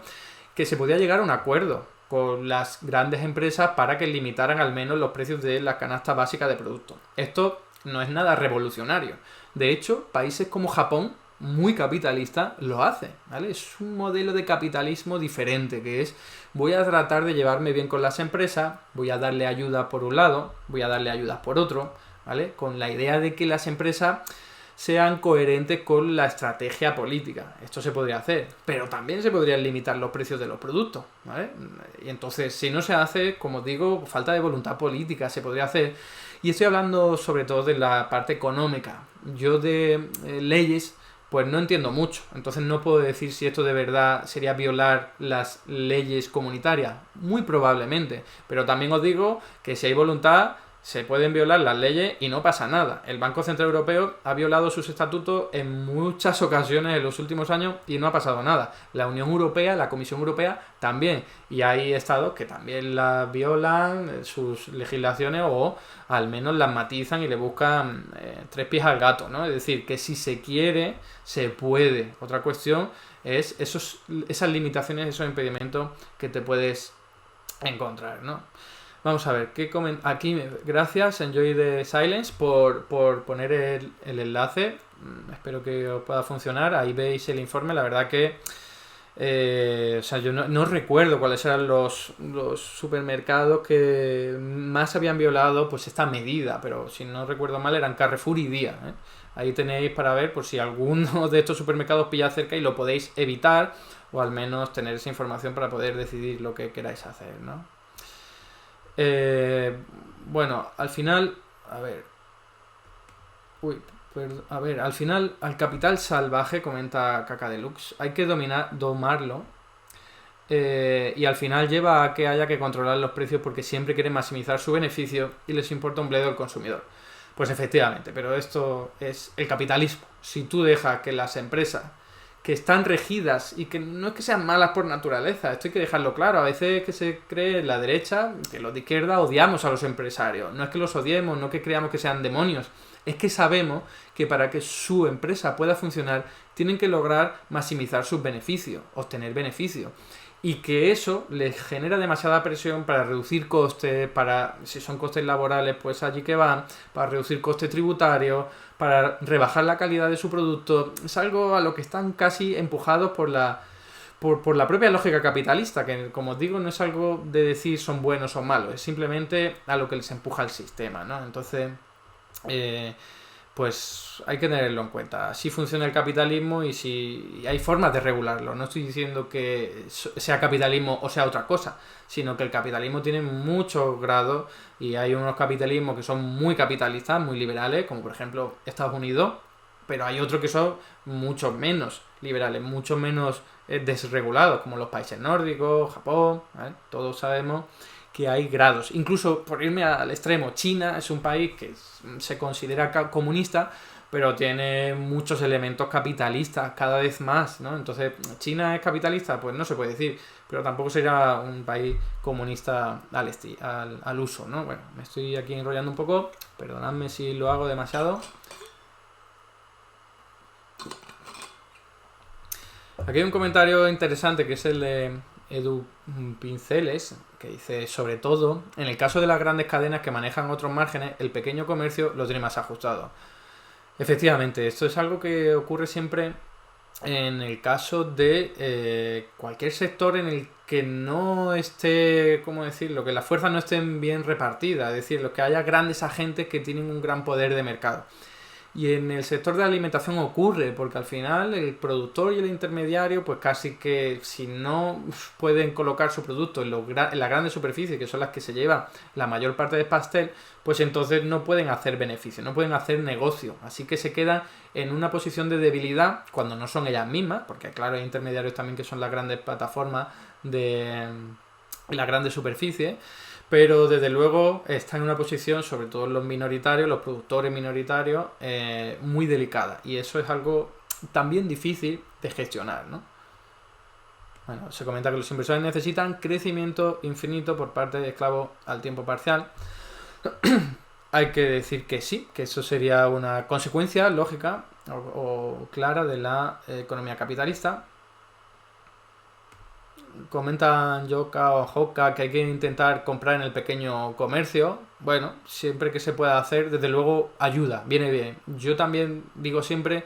que se podía llegar a un acuerdo con las grandes empresas para que limitaran al menos los precios de la canasta básica de productos. Esto no es nada revolucionario. De hecho, países como Japón, muy capitalista, lo hace, ¿vale? Es un modelo de capitalismo diferente, que es, voy a tratar de llevarme bien con las empresas, voy a darle ayuda por un lado, voy a darle ayudas por otro, ¿vale? Con la idea de que las empresas sean coherentes con la estrategia política. Esto se podría hacer, pero también se podrían limitar los precios de los productos, ¿vale? Y entonces, si no se hace, como digo, falta de voluntad política, se podría hacer. Y estoy hablando sobre todo de la parte económica. Yo de leyes, pues no entiendo mucho. Entonces no puedo decir si esto de verdad sería violar las leyes comunitarias. Muy probablemente. Pero también os digo que si hay voluntad, se pueden violar las leyes y no pasa nada. El Banco Central Europeo ha violado sus estatutos en muchas ocasiones en los últimos años y no ha pasado nada. La Unión Europea, la Comisión Europea también. Y hay estados que también las violan, sus legislaciones, o al menos las matizan y le buscan tres pies al gato, ¿no? Es decir, que si se quiere, se puede. Otra cuestión es esas limitaciones, esos impedimentos que te puedes encontrar, ¿no? Vamos a ver, aquí, gracias Enjoy the Silence por poner el enlace. Espero que os pueda funcionar. Ahí veis el informe. La verdad que yo no recuerdo cuáles eran los supermercados que más habían violado pues esta medida, pero si no recuerdo mal eran Carrefour y Día, ¿eh? Ahí tenéis para ver por si alguno de estos supermercados pilla cerca y lo podéis evitar, o al menos tener esa información para poder decidir lo que queráis hacer, ¿no? Bueno, al final, al final, al capital salvaje, comenta Caca Deluxe, hay que domarlo, y al final lleva a que haya que controlar los precios porque siempre quieren maximizar su beneficio y les importa un bledo al consumidor. Pues efectivamente, pero esto es el capitalismo. Si tú dejas que las empresas que están regidas, y que no es que sean malas por naturaleza, esto hay que dejarlo claro, a veces que se cree en la derecha, que los de izquierda odiamos a los empresarios, no es que los odiemos, no que creamos que sean demonios, es que sabemos que para que su empresa pueda funcionar, tienen que lograr maximizar sus beneficios, obtener beneficios, y que eso les genera demasiada presión para reducir costes, para, si son costes laborales, pues allí que van, para reducir costes tributarios, para rebajar la calidad de su producto. Es algo a lo que están casi empujados por la propia lógica capitalista, que como os digo no es algo de decir son buenos o malos, es simplemente a lo que les empuja el sistema, ¿no? Entonces, pues hay que tenerlo en cuenta. Así funciona el capitalismo y hay formas de regularlo. No estoy diciendo que sea capitalismo o sea otra cosa, sino que el capitalismo tiene muchos grados y hay unos capitalismos que son muy capitalistas, muy liberales, como por ejemplo Estados Unidos, pero hay otros que son mucho menos liberales, mucho menos desregulados, como los países nórdicos, Japón, ¿vale? Todos sabemos que hay grados. Incluso, por irme al extremo, China es un país que se considera comunista, pero tiene muchos elementos capitalistas cada vez más, ¿no? Entonces, ¿China es capitalista? Pues no se puede decir, pero tampoco será un país comunista al uso, ¿no? Bueno, me estoy aquí enrollando un poco, perdonadme si lo hago demasiado. Aquí hay un comentario interesante que es el de Edu Pinceles, que dice: sobre todo, en el caso de las grandes cadenas que manejan otros márgenes, el pequeño comercio lo tiene más ajustado. Efectivamente, esto es algo que ocurre siempre en el caso de cualquier sector en el que no esté, ¿cómo decirlo?, que las fuerzas no estén bien repartidas, es decir, los que haya grandes agentes que tienen un gran poder de mercado. Y en el sector de la alimentación ocurre, porque al final el productor y el intermediario, pues casi que si no pueden colocar su producto en las grandes superficies, que son las que se llevan la mayor parte del pastel, pues entonces no pueden hacer beneficio, no pueden hacer negocio. Así que se quedan en una posición de debilidad cuando no son ellas mismas, porque claro, hay intermediarios también que son las grandes plataformas de las grandes superficies. Pero desde luego está en una posición, sobre todo los minoritarios, los productores minoritarios, muy delicada. Y eso es algo también difícil de gestionar, ¿no? Bueno, se comenta que los inversores necesitan crecimiento infinito por parte de esclavos al tiempo parcial. Hay que decir que sí, que eso sería una consecuencia lógica o clara de la economía capitalista. Comentan Yoka o Hoka que hay que intentar comprar en el pequeño comercio. Bueno, siempre que se pueda hacer, desde luego ayuda, viene bien. Yo también digo siempre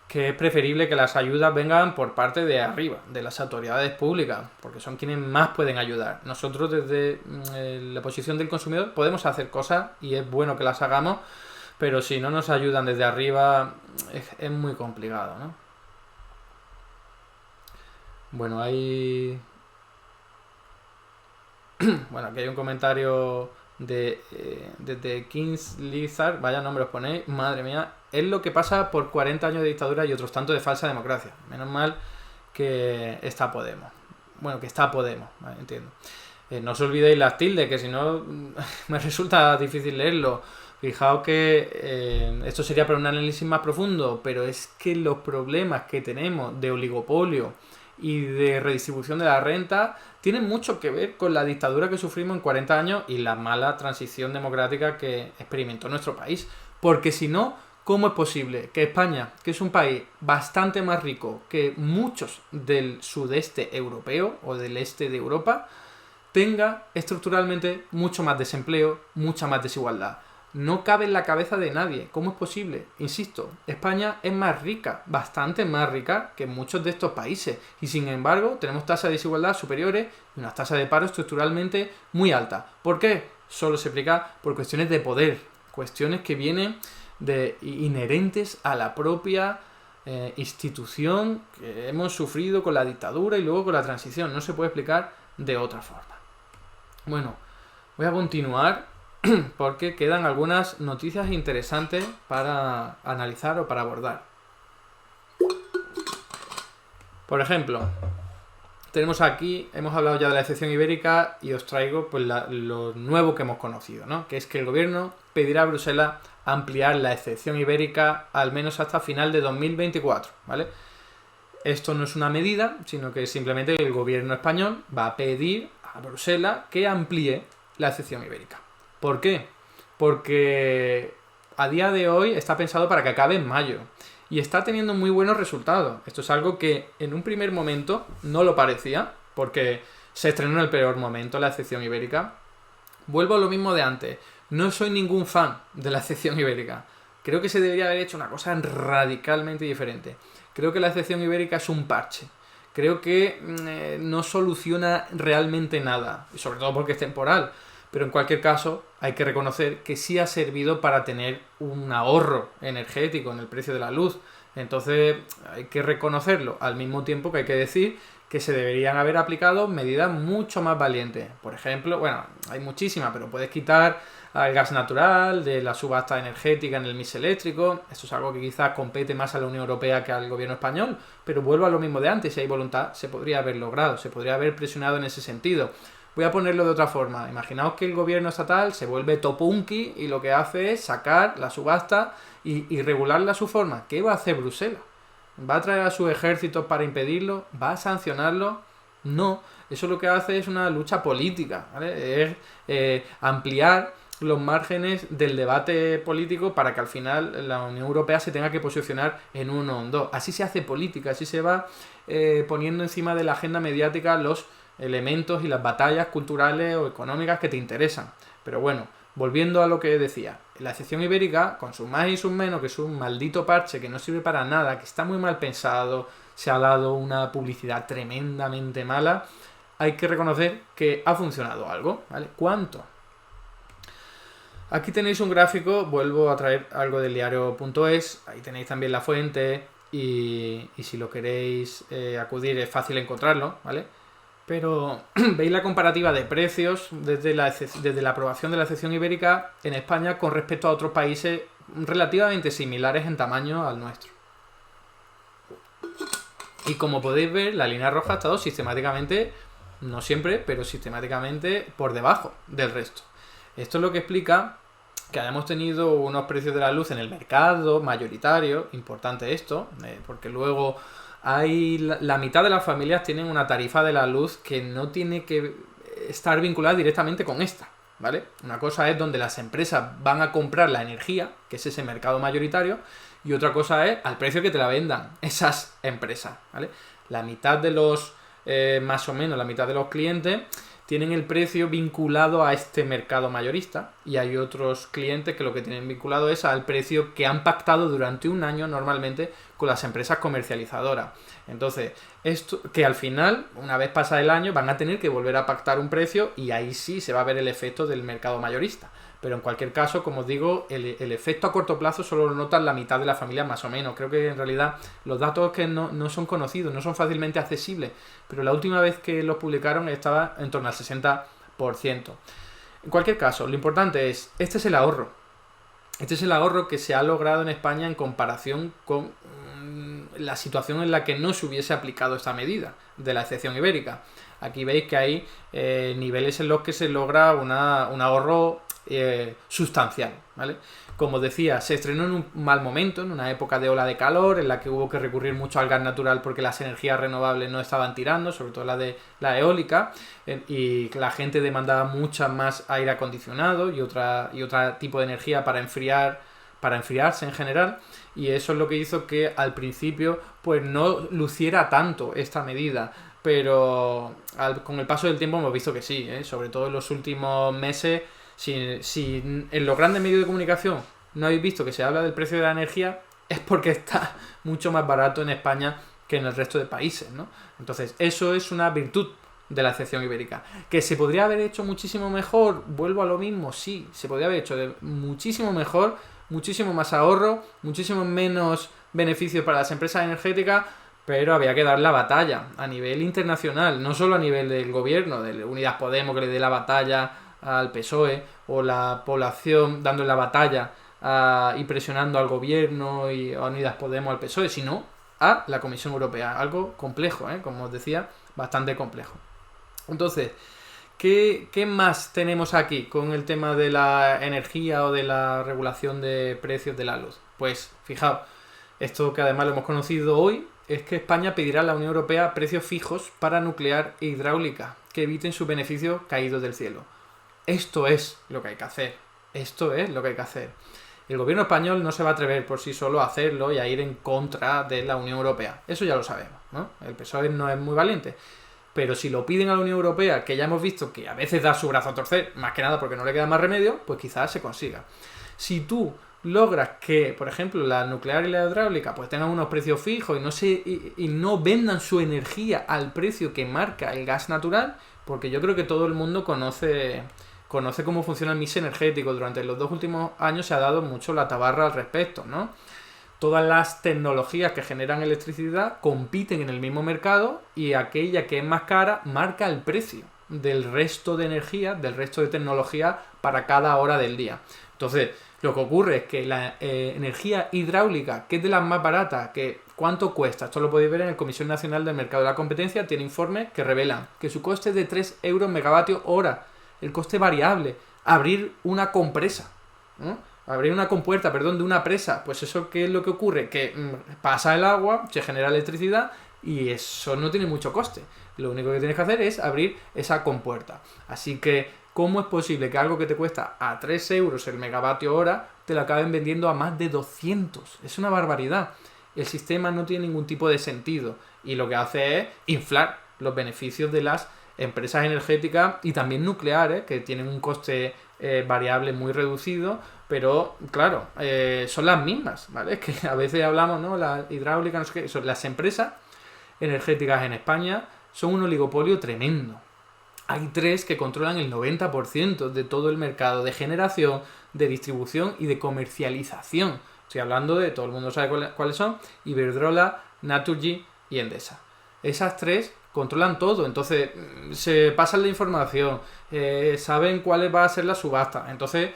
que es preferible que las ayudas vengan por parte de arriba, de las autoridades públicas, porque son quienes más pueden ayudar. Nosotros desde la posición del consumidor podemos hacer cosas y es bueno que las hagamos, pero si no nos ayudan desde arriba es muy complicado, ¿no? Bueno, bueno, aquí hay un comentario de Kings Lizard, vaya nombre os ponéis, madre mía, es lo que pasa por 40 años de dictadura y otros tantos de falsa democracia. Menos mal que está Podemos. Bueno, que está Podemos, vale, entiendo. No os olvidéis las tildes, que si no me resulta difícil leerlo. Fijaos que esto sería para un análisis más profundo, pero es que los problemas que tenemos de oligopolio y de redistribución de la renta tienen mucho que ver con la dictadura que sufrimos en 40 años y la mala transición democrática que experimentó nuestro país. Porque si no, ¿cómo es posible que España, que es un país bastante más rico que muchos del sudeste europeo o del este de Europa, tenga estructuralmente mucho más desempleo, mucha más desigualdad? No cabe en la cabeza de nadie. ¿Cómo es posible? Insisto, España es más rica, bastante más rica que muchos de estos países. Y sin embargo, tenemos tasas de desigualdad superiores y unas tasas de paro estructuralmente muy altas. ¿Por qué? Solo se explica por cuestiones de poder. Cuestiones que vienen inherentes a la propia institución que hemos sufrido con la dictadura y luego con la transición. No se puede explicar de otra forma. Bueno, voy a continuar porque quedan algunas noticias interesantes para analizar o para abordar. Por ejemplo, tenemos aquí, hemos hablado ya de la excepción ibérica y os traigo pues lo nuevo que hemos conocido, ¿no? Que es que el gobierno pedirá a Bruselas ampliar la excepción ibérica al menos hasta final de 2024, ¿vale? Esto no es una medida, sino que simplemente el gobierno español va a pedir a Bruselas que amplíe la excepción ibérica. ¿Por qué? Porque a día de hoy está pensado para que acabe en mayo y está teniendo muy buenos resultados. Esto es algo que en un primer momento no lo parecía, porque se estrenó en el peor momento la excepción ibérica. Vuelvo a lo mismo de antes. No soy ningún fan de la excepción ibérica. Creo que se debería haber hecho una cosa radicalmente diferente. Creo que la excepción ibérica es un parche. Creo que no soluciona realmente nada, y sobre todo porque es temporal. Pero en cualquier caso, hay que reconocer que sí ha servido para tener un ahorro energético en el precio de la luz. Entonces, hay que reconocerlo, al mismo tiempo que hay que decir que se deberían haber aplicado medidas mucho más valientes. Por ejemplo, bueno, hay muchísimas, pero puedes quitar al gas natural de la subasta energética en el mix eléctrico. Eso es algo que quizás compete más a la Unión Europea que al gobierno español, pero vuelvo a lo mismo de antes. Si hay voluntad, se podría haber logrado, se podría haber presionado en ese sentido. Voy a ponerlo de otra forma. Imaginaos que el gobierno estatal se vuelve topunki y lo que hace es sacar la subasta y regularla a su forma. ¿Qué va a hacer Bruselas? ¿Va a traer a sus ejércitos para impedirlo? ¿Va a sancionarlo? No. Eso lo que hace es una lucha política, ¿vale? Es ampliar los márgenes del debate político para que al final la Unión Europea se tenga que posicionar en uno o en dos. Así se hace política, así se va poniendo encima de la agenda mediática los elementos y las batallas culturales o económicas que te interesan. Pero bueno, volviendo a lo que decía, la excepción ibérica, con sus más y sus menos, que es un maldito parche que no sirve para nada, que está muy mal pensado, se ha dado una publicidad tremendamente mala, hay que reconocer que ha funcionado algo, ¿vale? ¿Cuánto? Aquí tenéis un gráfico, vuelvo a traer algo del diario.es, ahí tenéis también la fuente y si lo queréis acudir es fácil encontrarlo, ¿vale? Pero veis la comparativa de precios desde la aprobación de la excepción ibérica en España con respecto a otros países relativamente similares en tamaño al nuestro. Y como podéis ver, la línea roja ha estado sistemáticamente, no siempre, pero sistemáticamente por debajo del resto. Esto es lo que explica que hayamos tenido unos precios de la luz en el mercado mayoritario, importante esto, porque luego hay la mitad de las familias tienen una tarifa de la luz que no tiene que estar vinculada directamente con esta, ¿vale? Una cosa es donde las empresas van a comprar la energía, que es ese mercado mayoritario, y otra cosa es al precio que te la vendan esas empresas, ¿vale? La mitad de los, más o menos la mitad de los clientes tienen el precio vinculado a este mercado mayorista y hay otros clientes que lo que tienen vinculado es al precio que han pactado durante un año normalmente con las empresas comercializadoras. Entonces, esto que al final, una vez pasa el año, van a tener que volver a pactar un precio y ahí sí se va a ver el efecto del mercado mayorista. Pero en cualquier caso, como os digo, el efecto a corto plazo solo lo notan la mitad de la familia más o menos. Creo que en realidad los datos que no son conocidos, no son fácilmente accesibles, pero la última vez que los publicaron estaba en torno al 60%. En cualquier caso, lo importante es, este es el ahorro. Este es el ahorro que se ha logrado en España en comparación con la situación en la que no se hubiese aplicado esta medida de la excepción ibérica. Aquí veis que hay niveles en los que se logra un ahorro sustancial, ¿vale? Como decía, se estrenó en un mal momento, en una época de ola de calor, en la que hubo que recurrir mucho al gas natural porque las energías renovables no estaban tirando, sobre todo la eólica, y la gente demandaba mucha más aire acondicionado y otro tipo de energía para enfriarse en general, y eso es lo que hizo que al principio pues no luciera tanto esta medida. Pero con el paso del tiempo hemos visto que sí, sobre todo en los últimos meses. Si en los grandes medios de comunicación no habéis visto que se habla del precio de la energía, es porque está mucho más barato en España que en el resto de países, ¿no? Entonces, eso es una virtud de la excepción ibérica. ¿Que se podría haber hecho muchísimo mejor? Vuelvo a lo mismo, sí, se podría haber hecho muchísimo mejor, muchísimo más ahorro, muchísimo menos beneficios para las empresas energéticas, pero había que dar la batalla a nivel internacional, no solo a nivel del gobierno, de Unidas Podemos que le dé la batalla al PSOE, o la población dando la batalla y presionando al gobierno y a Unidas Podemos al PSOE, sino a la Comisión Europea. Algo complejo, como os decía, bastante complejo. Entonces, ¿qué más tenemos aquí con el tema de la energía o de la regulación de precios de la luz? Pues fijaos, esto que además lo hemos conocido hoy, es que España pedirá a la Unión Europea precios fijos para nuclear e hidráulica, que eviten sus beneficios caídos del cielo. Esto es lo que hay que hacer. Esto es lo que hay que hacer. El gobierno español no se va a atrever por sí solo a hacerlo y a ir en contra de la Unión Europea. Eso ya lo sabemos, ¿no? El PSOE no es muy valiente. Pero si lo piden a la Unión Europea, que ya hemos visto que a veces da su brazo a torcer, más que nada porque no le queda más remedio, pues quizás se consiga. Si tú logras que, por ejemplo, la nuclear y la hidráulica pues tengan unos precios fijos y no vendan su energía al precio que marca el gas natural, porque yo creo que todo el mundo conoce conoce cómo funciona el mix energético. Durante los 2 últimos años se ha dado mucho la tabarra al respecto, ¿no? Todas las tecnologías que generan electricidad compiten en el mismo mercado y aquella que es más cara marca el precio del resto de energía, del resto de tecnología para cada hora del día. Entonces, lo que ocurre es que la energía hidráulica, que es de las más baratas, que ¿cuánto cuesta? Esto lo podéis ver en la Comisión Nacional del Mercado de la Competencia, tiene informes que revelan que su coste es de 3 euros megavatio hora, el coste variable, abrir una compresa, ¿no? Abrir una compuerta, perdón, de una presa, pues eso, ¿qué es lo que ocurre? Que pasa el agua, se genera electricidad y eso no tiene mucho coste. Lo único que tienes que hacer es abrir esa compuerta. Así que, ¿cómo es posible que algo que te cuesta a 3 euros el megavatio hora te lo acaben vendiendo a más de 200? Es una barbaridad. El sistema no tiene ningún tipo de sentido y lo que hace es inflar los beneficios de las empresas energéticas y también nucleares, que tienen un coste variable muy reducido, pero claro, son las mismas, ¿vale? Es que a veces hablamos, ¿no? La hidráulica, no sé qué, las empresas energéticas en España son un oligopolio tremendo. Hay 3 que controlan el 90% de todo el mercado de generación, de distribución y de comercialización. Estoy hablando de, todo el mundo sabe cuáles son, Iberdrola, Naturgy y Endesa. Esas 3 controlan todo, entonces se pasan la información, saben cuál va a ser la subasta. Entonces,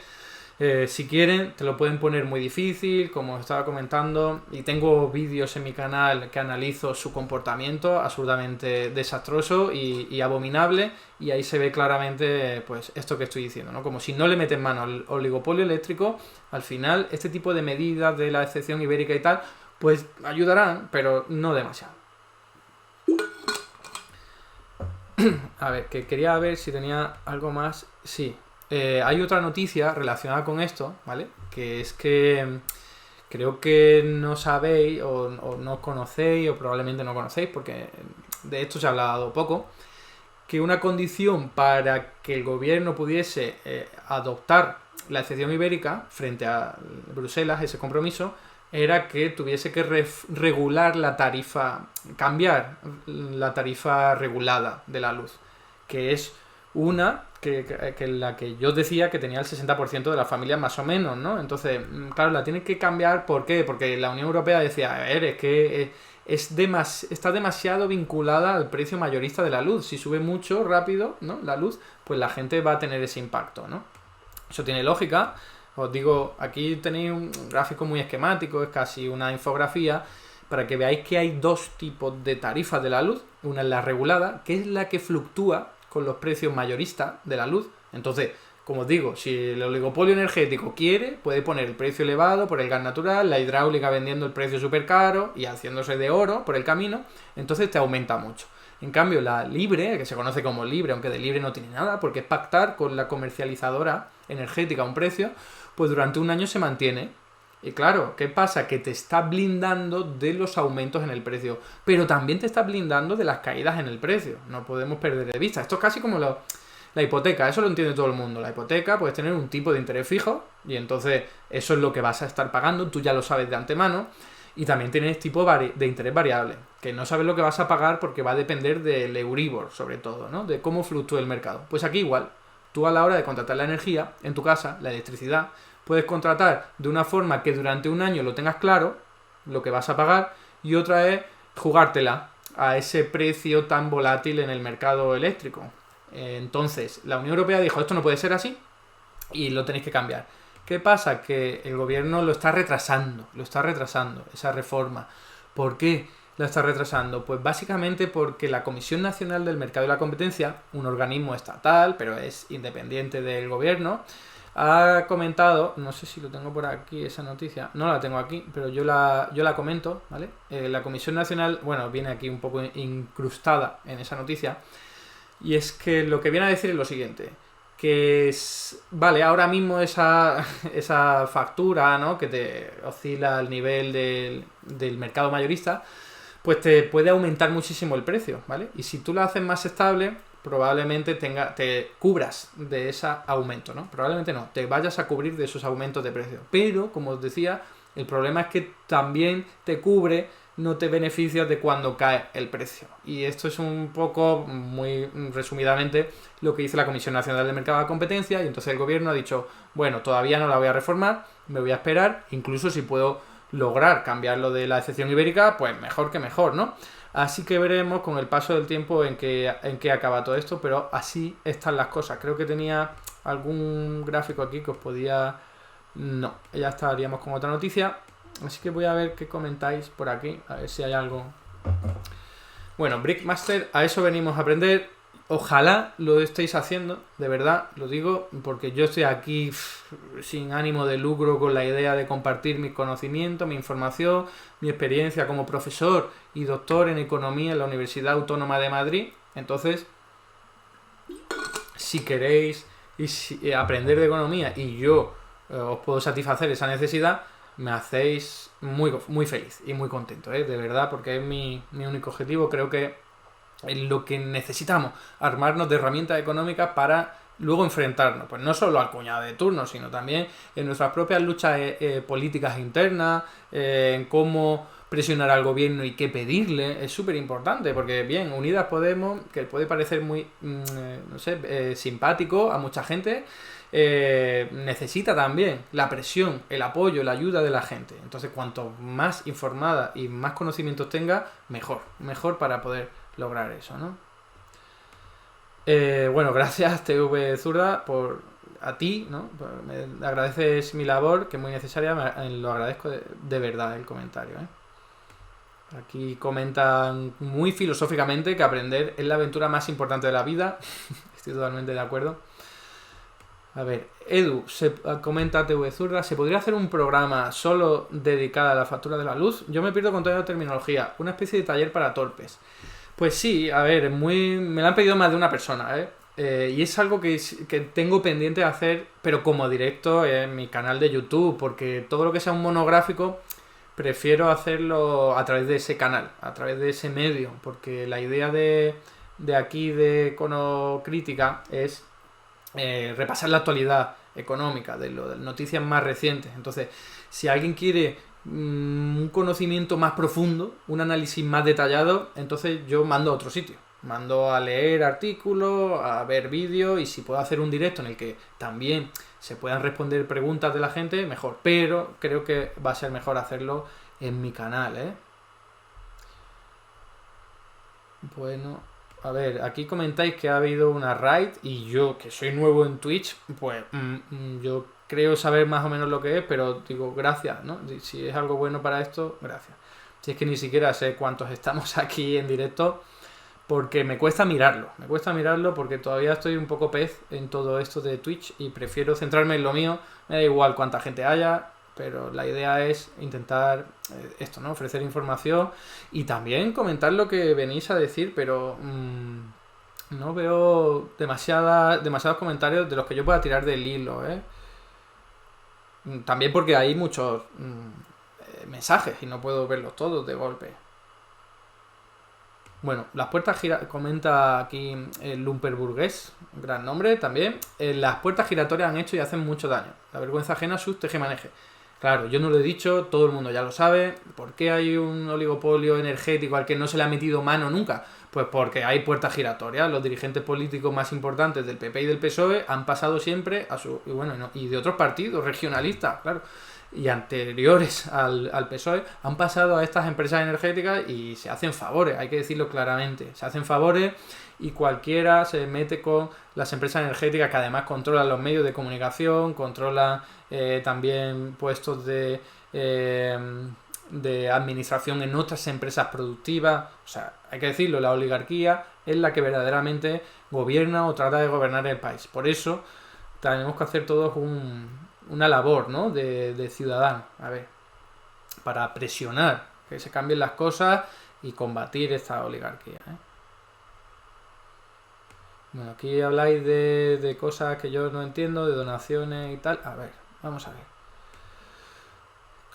si quieren, te lo pueden poner muy difícil, como os estaba comentando, y tengo vídeos en mi canal que analizo su comportamiento, absurdamente desastroso y abominable, y ahí se ve claramente pues esto que estoy diciendo, ¿no? Como si no le meten mano al oligopolio eléctrico, al final este tipo de medidas de la excepción ibérica y tal, pues ayudarán, pero no demasiado. A ver, que quería ver si tenía algo más. Sí, hay otra noticia relacionada con esto, ¿vale? Que es que creo que no sabéis o no conocéis o probablemente no conocéis porque de esto se ha hablado poco, que una condición para que el gobierno pudiese adoptar la excepción ibérica frente a Bruselas, ese compromiso, era que tuviese que regular la tarifa, cambiar la tarifa regulada de la luz, que es una que la que yo decía que tenía el 60% de las familias más o menos, ¿no? Entonces, claro, la tiene que cambiar, ¿por qué? Porque la Unión Europea decía, a ver, es que está demasiado vinculada al precio mayorista de la luz. Si sube mucho, rápido, ¿no? La luz, pues la gente va a tener ese impacto, ¿no? Eso tiene lógica. Os digo, aquí tenéis un gráfico muy esquemático, es casi una infografía, para que veáis que hay 2 tipos de tarifas de la luz. Una es la regulada, que es la que fluctúa con los precios mayoristas de la luz. Entonces, como os digo, si el oligopolio energético quiere, puede poner el precio elevado por el gas natural, la hidráulica vendiendo el precio súper caro y haciéndose de oro por el camino, entonces te aumenta mucho. En cambio, la libre, que se conoce como libre, aunque de libre no tiene nada, porque es pactar con la comercializadora energética un precio, pues durante un año se mantiene. Y claro, ¿qué pasa? Que te está blindando de los aumentos en el precio, pero también te está blindando de las caídas en el precio. No podemos perder de vista. Esto es casi como la hipoteca, eso lo entiende todo el mundo. La hipoteca, puedes tener un tipo de interés fijo y entonces eso es lo que vas a estar pagando, tú ya lo sabes de antemano. Y también tienes tipo de interés variable, que no sabes lo que vas a pagar porque va a depender del Euribor, sobre todo, ¿no? De cómo fluctúe el mercado. Pues aquí igual, tú a la hora de contratar la energía en tu casa, la electricidad, puedes contratar de una forma que durante un año lo tengas claro, lo que vas a pagar, y otra es jugártela a ese precio tan volátil en el mercado eléctrico. Entonces, la Unión Europea dijo, esto no puede ser así y lo tenéis que cambiar. ¿Qué pasa? Que el gobierno lo está retrasando esa reforma. ¿Por qué la está retrasando? Pues básicamente porque la Comisión Nacional del Mercado y la Competencia, un organismo estatal, pero es independiente del gobierno, ha comentado, no sé si lo tengo por aquí esa noticia, no la tengo aquí, pero yo la comento, ¿vale? La Comisión Nacional, bueno, viene aquí un poco incrustada en esa noticia, y es que lo que viene a decir es lo siguiente, que es, vale, ahora mismo esa factura, ¿no? Que te oscila al nivel del mercado mayorista, pues te puede aumentar muchísimo el precio, ¿vale? Y si tú la haces más estable, probablemente te cubras de ese aumento, ¿no? Probablemente no, te vayas a cubrir de esos aumentos de precio. Pero, como os decía, el problema es que también te cubre no te beneficias de cuando cae el precio. Y esto es un poco, muy resumidamente, lo que dice la Comisión Nacional del Mercado de la Competencia, y entonces el gobierno ha dicho, bueno, todavía no la voy a reformar, me voy a esperar, incluso si puedo lograr cambiar lo de la excepción ibérica, pues mejor que mejor, ¿no? Así que veremos con el paso del tiempo en qué acaba todo esto, pero así están las cosas. Creo que tenía algún gráfico aquí que os podía... No, ya estaríamos con otra noticia. Así que voy a ver qué comentáis por aquí, a ver si hay algo. Bueno, Brickmaster, a eso venimos a aprender. Ojalá lo estéis haciendo, de verdad, lo digo, porque yo estoy aquí sin ánimo de lucro con la idea de compartir mis conocimientos, mi información, mi experiencia como profesor y doctor en economía en la Universidad Autónoma de Madrid. Entonces, si queréis aprender de economía y yo os puedo satisfacer esa necesidad, me hacéis muy feliz y muy contento, de verdad, porque es mi único objetivo. Creo que es lo que necesitamos, armarnos de herramientas económicas para luego enfrentarnos, pues no solo al cuñado de turno, sino también en nuestras propias luchas políticas internas, en cómo presionar al gobierno y qué pedirle. Es súper importante, porque bien, Unidas Podemos, que puede parecer muy, no sé, simpático a mucha gente, necesita también la presión, el apoyo, la ayuda de la gente. Entonces, cuanto más informada y más conocimientos tenga, mejor para poder lograr eso, ¿no? Bueno, gracias TV Zurda a ti, ¿no? Me agradeces mi labor, que es muy necesaria, lo agradezco de verdad el comentario, ¿eh? Aquí comentan muy filosóficamente que aprender es la aventura más importante de la vida. Estoy totalmente de acuerdo. A ver, Edu, comenta TV Zurda, ¿se podría hacer un programa solo dedicado a la factura de la luz? Yo me pierdo con toda la terminología, una especie de taller para torpes. Pues sí, a ver, me lo han pedido más de una persona, y es algo que tengo pendiente de hacer, pero como directo en mi canal de YouTube, porque todo lo que sea un monográfico prefiero hacerlo a través de ese canal, a través de ese medio, porque la idea de aquí de Econocrítica es repasar la actualidad económica, de noticias más recientes. Entonces, si alguien quiere un conocimiento más profundo, un análisis más detallado, entonces yo mando a otro sitio. Mando a leer artículos, a ver vídeos, y si puedo hacer un directo en el que también se puedan responder preguntas de la gente, mejor. Pero creo que va a ser mejor hacerlo en mi canal, ¿eh? Bueno, a ver, aquí comentáis que ha habido una raid y yo, que soy nuevo en Twitch, pues yo creo saber más o menos lo que es, pero digo, gracias, ¿no? Si es algo bueno para esto, gracias. Si es que ni siquiera sé cuántos estamos aquí en directo, porque me cuesta mirarlo porque todavía estoy un poco pez en todo esto de Twitch y prefiero centrarme en lo mío. Me da igual cuánta gente haya, pero la idea es intentar esto, ¿no? Ofrecer información y también comentar lo que venís a decir, pero no veo demasiados comentarios de los que yo pueda tirar del hilo, ¿eh? También porque hay muchos mensajes y no puedo verlos todos de golpe. Bueno, las puertas comenta aquí el Lumper Burgués, gran nombre también. Las puertas giratorias han hecho y hacen mucho daño. La vergüenza ajena, sus tejemaneje. Claro, yo no lo he dicho, todo el mundo ya lo sabe. ¿Por qué hay un oligopolio energético al que no se le ha metido mano nunca? Pues porque hay puertas giratorias. Los dirigentes políticos más importantes del PP y del PSOE han pasado siempre a su... Y de otros partidos regionalistas, claro, y anteriores al PSOE, han pasado a estas empresas energéticas y se hacen favores, hay que decirlo claramente. Se hacen favores y cualquiera se mete con las empresas energéticas, que además controlan los medios de comunicación, controlan también puestos de administración en otras empresas productivas. O sea, hay que decirlo, la oligarquía es la que verdaderamente gobierna o trata de gobernar el país. Por eso tenemos que hacer todos una labor, ¿no? de ciudadano, a ver, para presionar que se cambien las cosas y combatir esta oligarquía, ¿eh? Bueno, aquí habláis de cosas que yo no entiendo, de donaciones y tal. A ver, vamos a ver.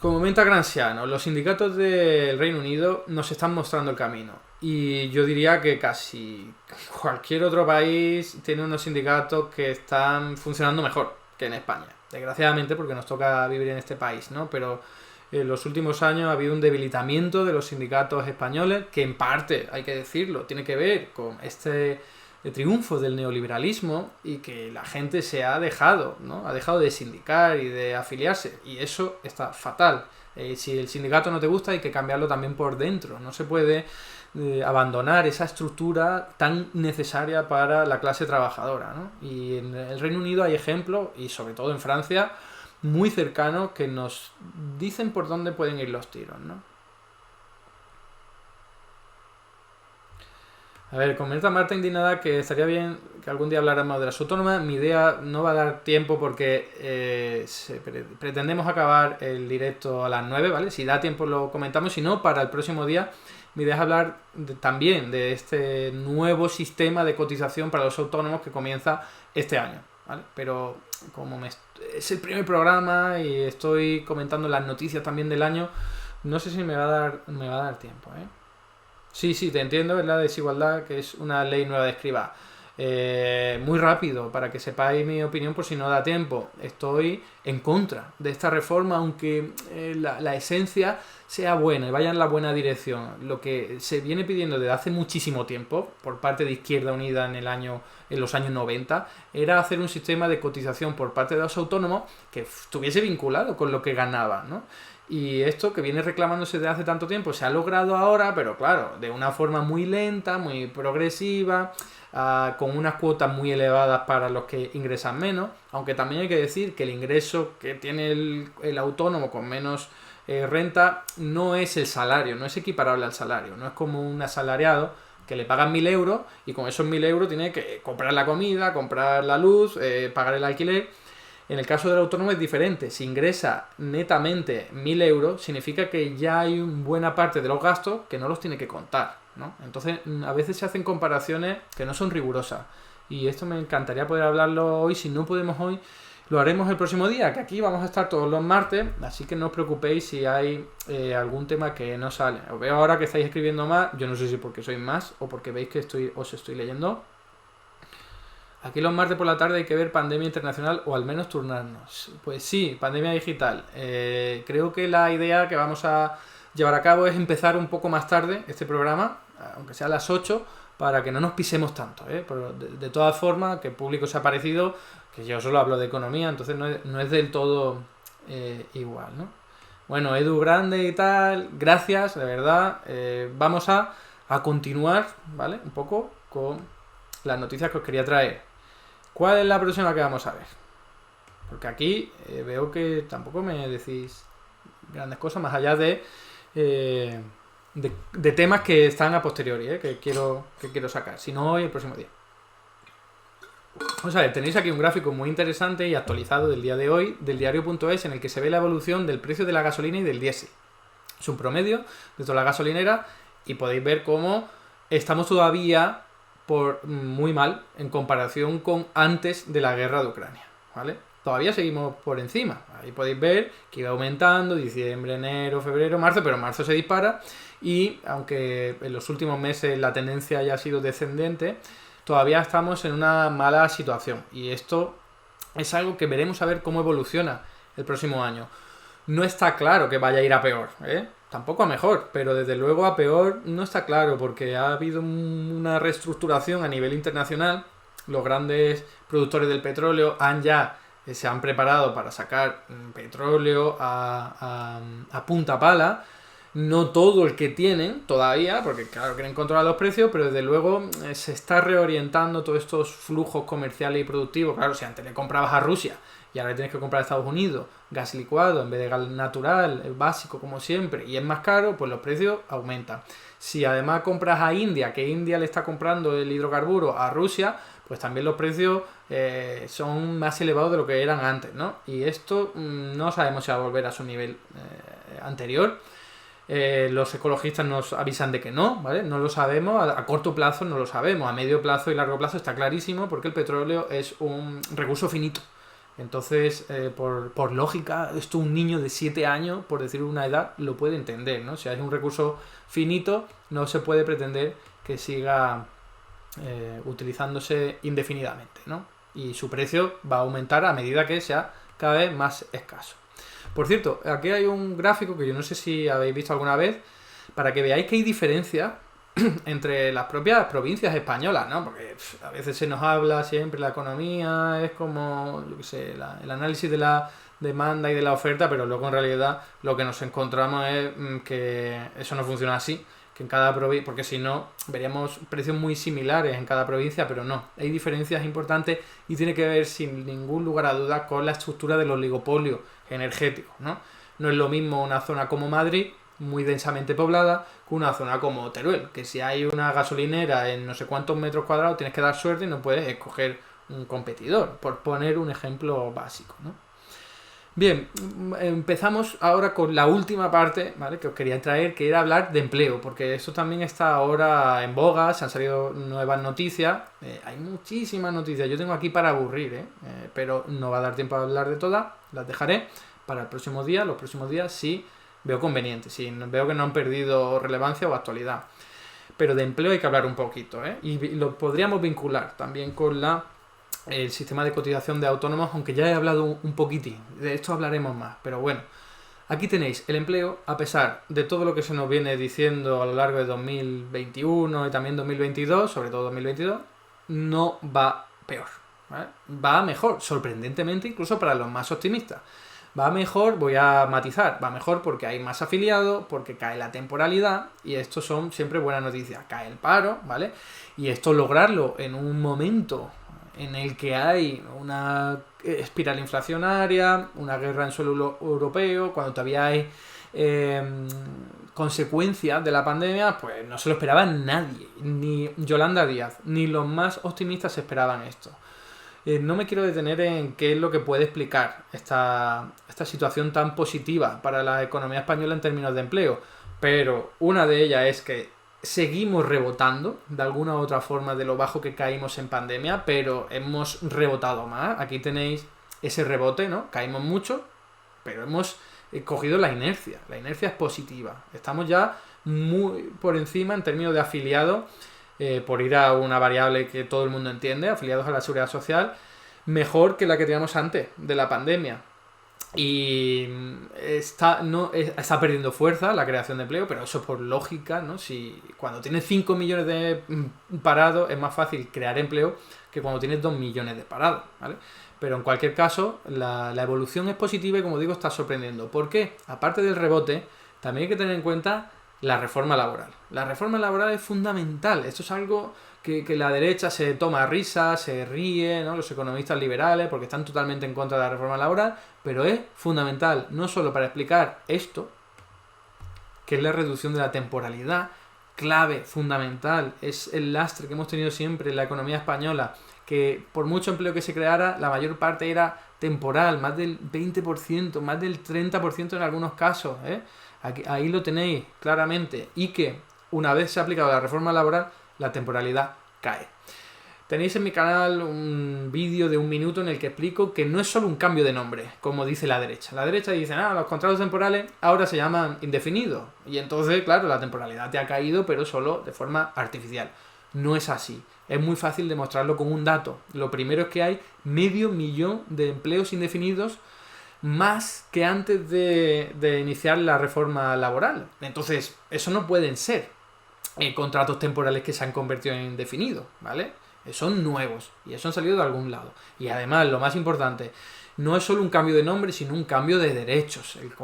Como comenta Granciano, los sindicatos del Reino Unido nos están mostrando el camino. Y yo diría que casi cualquier otro país tiene unos sindicatos que están funcionando mejor que en España. Desgraciadamente, porque nos toca vivir en este país, ¿no? Pero en los últimos años ha habido un debilitamiento de los sindicatos españoles, que en parte, hay que decirlo, tiene que ver con este triunfo del neoliberalismo y que la gente se ha dejado, ¿no? Ha dejado de sindicar y de afiliarse, y eso está fatal. Si el sindicato no te gusta, hay que cambiarlo también por dentro. No se puede abandonar esa estructura tan necesaria para la clase trabajadora, ¿no? Y en el Reino Unido hay ejemplos, y sobre todo en Francia, muy cercanos, que nos dicen por dónde pueden ir los tiros, ¿no? A ver, comenta Marta Indignada que estaría bien que algún día habláramos de las autónomas. Mi idea no va a dar tiempo porque pretendemos acabar el directo a las 9, ¿vale? Si da tiempo lo comentamos, si no, para el próximo día mi idea es hablar también de este nuevo sistema de cotización para los autónomos que comienza este año, ¿vale? Pero como es el primer programa y estoy comentando las noticias también del año, no sé si me va a dar tiempo, ¿eh? Sí, te entiendo, es la desigualdad, que es una ley nueva de Escrivá. Muy rápido, para que sepáis mi opinión por si no da tiempo. Estoy en contra de esta reforma, aunque la esencia sea buena y vaya en la buena dirección. Lo que se viene pidiendo desde hace muchísimo tiempo, por parte de Izquierda Unida en los años 90, era hacer un sistema de cotización por parte de los autónomos que estuviese vinculado con lo que ganaban, ¿no? Y esto que viene reclamándose desde hace tanto tiempo se ha logrado ahora, pero claro, de una forma muy lenta, muy progresiva, con unas cuotas muy elevadas para los que ingresan menos, aunque también hay que decir que el ingreso que tiene el autónomo con menos renta no es el salario, no es equiparable al salario, no es como un asalariado que le pagan 1.000 euros y con esos 1.000 euros tiene que comprar la comida, comprar la luz, pagar el alquiler. En el caso del autónomo es diferente. Si ingresa netamente 1.000 euros, significa que ya hay una buena parte de los gastos que no los tiene que contar, ¿no? Entonces, a veces se hacen comparaciones que no son rigurosas. Y esto me encantaría poder hablarlo hoy. Si no podemos hoy, lo haremos el próximo día, que aquí vamos a estar todos los martes. Así que no os preocupéis si hay algún tema que no sale. Os veo ahora que estáis escribiendo más. Yo no sé si porque sois más o porque veis que os estoy leyendo. Aquí los martes por la tarde hay que ver Pandemia Internacional o al menos turnarnos. Pues sí, Pandemia Digital. Creo que la idea que vamos a llevar a cabo es empezar un poco más tarde este programa, aunque sea a las 8, para que no nos pisemos tanto, ¿eh? Pero de todas formas, que el público se ha parecido, que yo solo hablo de economía, entonces no es del todo igual, ¿no? Bueno, Edu Grande y tal, gracias, de verdad. Vamos a continuar, ¿vale? Un poco con las noticias que os quería traer. ¿Cuál es la próxima que vamos a ver? Porque aquí veo que tampoco me decís grandes cosas más allá de temas que están a posteriori, que quiero sacar. Si no, hoy el próximo día. Vamos a ver, tenéis aquí un gráfico muy interesante y actualizado del día de hoy, del diario.es, en el que se ve la evolución del precio de la gasolina y del diésel. Es un promedio de toda la gasolinera y podéis ver cómo estamos todavía muy mal en comparación con antes de la guerra de Ucrania, ¿vale? Todavía seguimos por encima. Ahí podéis ver que iba aumentando diciembre, enero, febrero, marzo, pero marzo se dispara y aunque en los últimos meses la tendencia haya sido descendente, todavía estamos en una mala situación y esto es algo que veremos a ver cómo evoluciona el próximo año. No está claro que vaya a ir a peor, tampoco a mejor, pero desde luego a peor no está claro porque ha habido una reestructuración a nivel internacional. Los grandes productores del petróleo se han preparado para sacar petróleo a punta pala. No todo el que tienen todavía, porque claro, quieren controlar los precios, pero desde luego se está reorientando todos estos flujos comerciales y productivos. Claro, si antes le comprabas a Rusia y ahora tienes que comprar a Estados Unidos gas licuado en vez de gas natural, básico como siempre, y es más caro, pues los precios aumentan. Si además compras a India, que India le está comprando el hidrocarburo a Rusia, pues también los precios son más elevados de lo que eran antes, ¿no? Y esto no sabemos si va a volver a su nivel anterior. Los ecologistas nos avisan de que no, ¿vale? No lo sabemos, a corto plazo no lo sabemos, a medio plazo y largo plazo está clarísimo porque el petróleo es un recurso finito. Entonces, por lógica, esto un niño de 7 años, por decir una edad, lo puede entender, ¿no? Si hay un recurso finito, no se puede pretender que siga utilizándose indefinidamente, ¿no? Y su precio va a aumentar a medida que sea cada vez más escaso. Por cierto, aquí hay un gráfico que yo no sé si habéis visto alguna vez, para que veáis que hay diferencias entre las propias provincias españolas, ¿no? Porque a veces se nos habla siempre, la economía es como, yo qué sé, el análisis de la demanda y de la oferta, pero luego en realidad lo que nos encontramos es que eso no funciona así, que en cada provincia, porque si no veríamos precios muy similares en cada provincia, pero no, hay diferencias importantes y tiene que ver sin ningún lugar a dudas con la estructura de los oligopolios energéticos, ¿no? No es lo mismo una zona como Madrid, muy densamente poblada, que una zona como Teruel, que si hay una gasolinera en no sé cuántos metros cuadrados tienes que dar suerte y no puedes escoger un competidor, por poner un ejemplo básico, ¿no? Bien, empezamos ahora con la última parte, ¿vale?, que os quería traer, que era hablar de empleo, porque eso también está ahora en boga, se han salido nuevas noticias, hay muchísimas noticias, yo tengo aquí para aburrir, pero no va a dar tiempo a hablar de todas, las dejaré para el próximo día, los próximos días sí veo conveniente, sí, veo que no han perdido relevancia o actualidad. Pero de empleo hay que hablar un poquito, y lo podríamos vincular también con el sistema de cotización de autónomos, aunque ya he hablado un poquitín, de esto hablaremos más, pero bueno, aquí tenéis el empleo, a pesar de todo lo que se nos viene diciendo a lo largo de 2021 y también 2022, sobre todo 2022, no va peor, ¿vale? Va mejor, sorprendentemente, incluso para los más optimistas. Va mejor, voy a matizar, va mejor porque hay más afiliados, porque cae la temporalidad, y esto son siempre buenas noticias. Cae el paro, ¿vale? Y esto lograrlo en un momento en el que hay una espiral inflacionaria, una guerra en suelo europeo, cuando todavía hay consecuencias de la pandemia, pues no se lo esperaba nadie, ni Yolanda Díaz, ni los más optimistas esperaban esto. No me quiero detener en qué es lo que puede explicar esta situación tan positiva para la economía española en términos de empleo, pero una de ellas es que seguimos rebotando de alguna u otra forma de lo bajo que caímos en pandemia, pero hemos rebotado más. Aquí tenéis ese rebote, ¿no? Caímos mucho, pero hemos cogido la inercia. La inercia es positiva. Estamos ya muy por encima en términos de afiliados, por ir a una variable que todo el mundo entiende, afiliados a la Seguridad Social, mejor que la que teníamos antes de la pandemia. Y está perdiendo fuerza la creación de empleo, pero eso por lógica, ¿no? Si cuando tienes 5 millones de parados es más fácil crear empleo que cuando tienes 2 millones de parados, ¿vale? Pero en cualquier caso, la evolución es positiva y, como digo, está sorprendiendo. ¿Por qué? Aparte del rebote, también hay que tener en cuenta la reforma laboral. La reforma laboral es fundamental. Esto es algo que la derecha se toma a risa, se ríe, ¿no? Los economistas liberales, porque están totalmente en contra de la reforma laboral, pero es fundamental, no solo para explicar esto, que es la reducción de la temporalidad, clave, fundamental, es el lastre que hemos tenido siempre en la economía española, que por mucho empleo que se creara, la mayor parte era temporal, más del 20%, más del 30% en algunos casos, ahí lo tenéis claramente, y que una vez se ha aplicado la reforma laboral, la temporalidad cae. Tenéis en mi canal un vídeo de 1 minuto en el que explico que no es solo un cambio de nombre, como dice la derecha. La derecha dice, los contratos temporales ahora se llaman indefinidos. Y entonces, claro, la temporalidad te ha caído, pero solo de forma artificial. No es así. Es muy fácil demostrarlo con un dato. Lo primero es que hay 500.000 de empleos indefinidos más que antes de iniciar la reforma laboral. Entonces, eso no pueden ser contratos temporales que se han convertido en indefinidos, ¿vale? Son nuevos y eso han salido de algún lado. Y además, lo más importante, no es solo un cambio de nombre, sino un cambio de derechos. El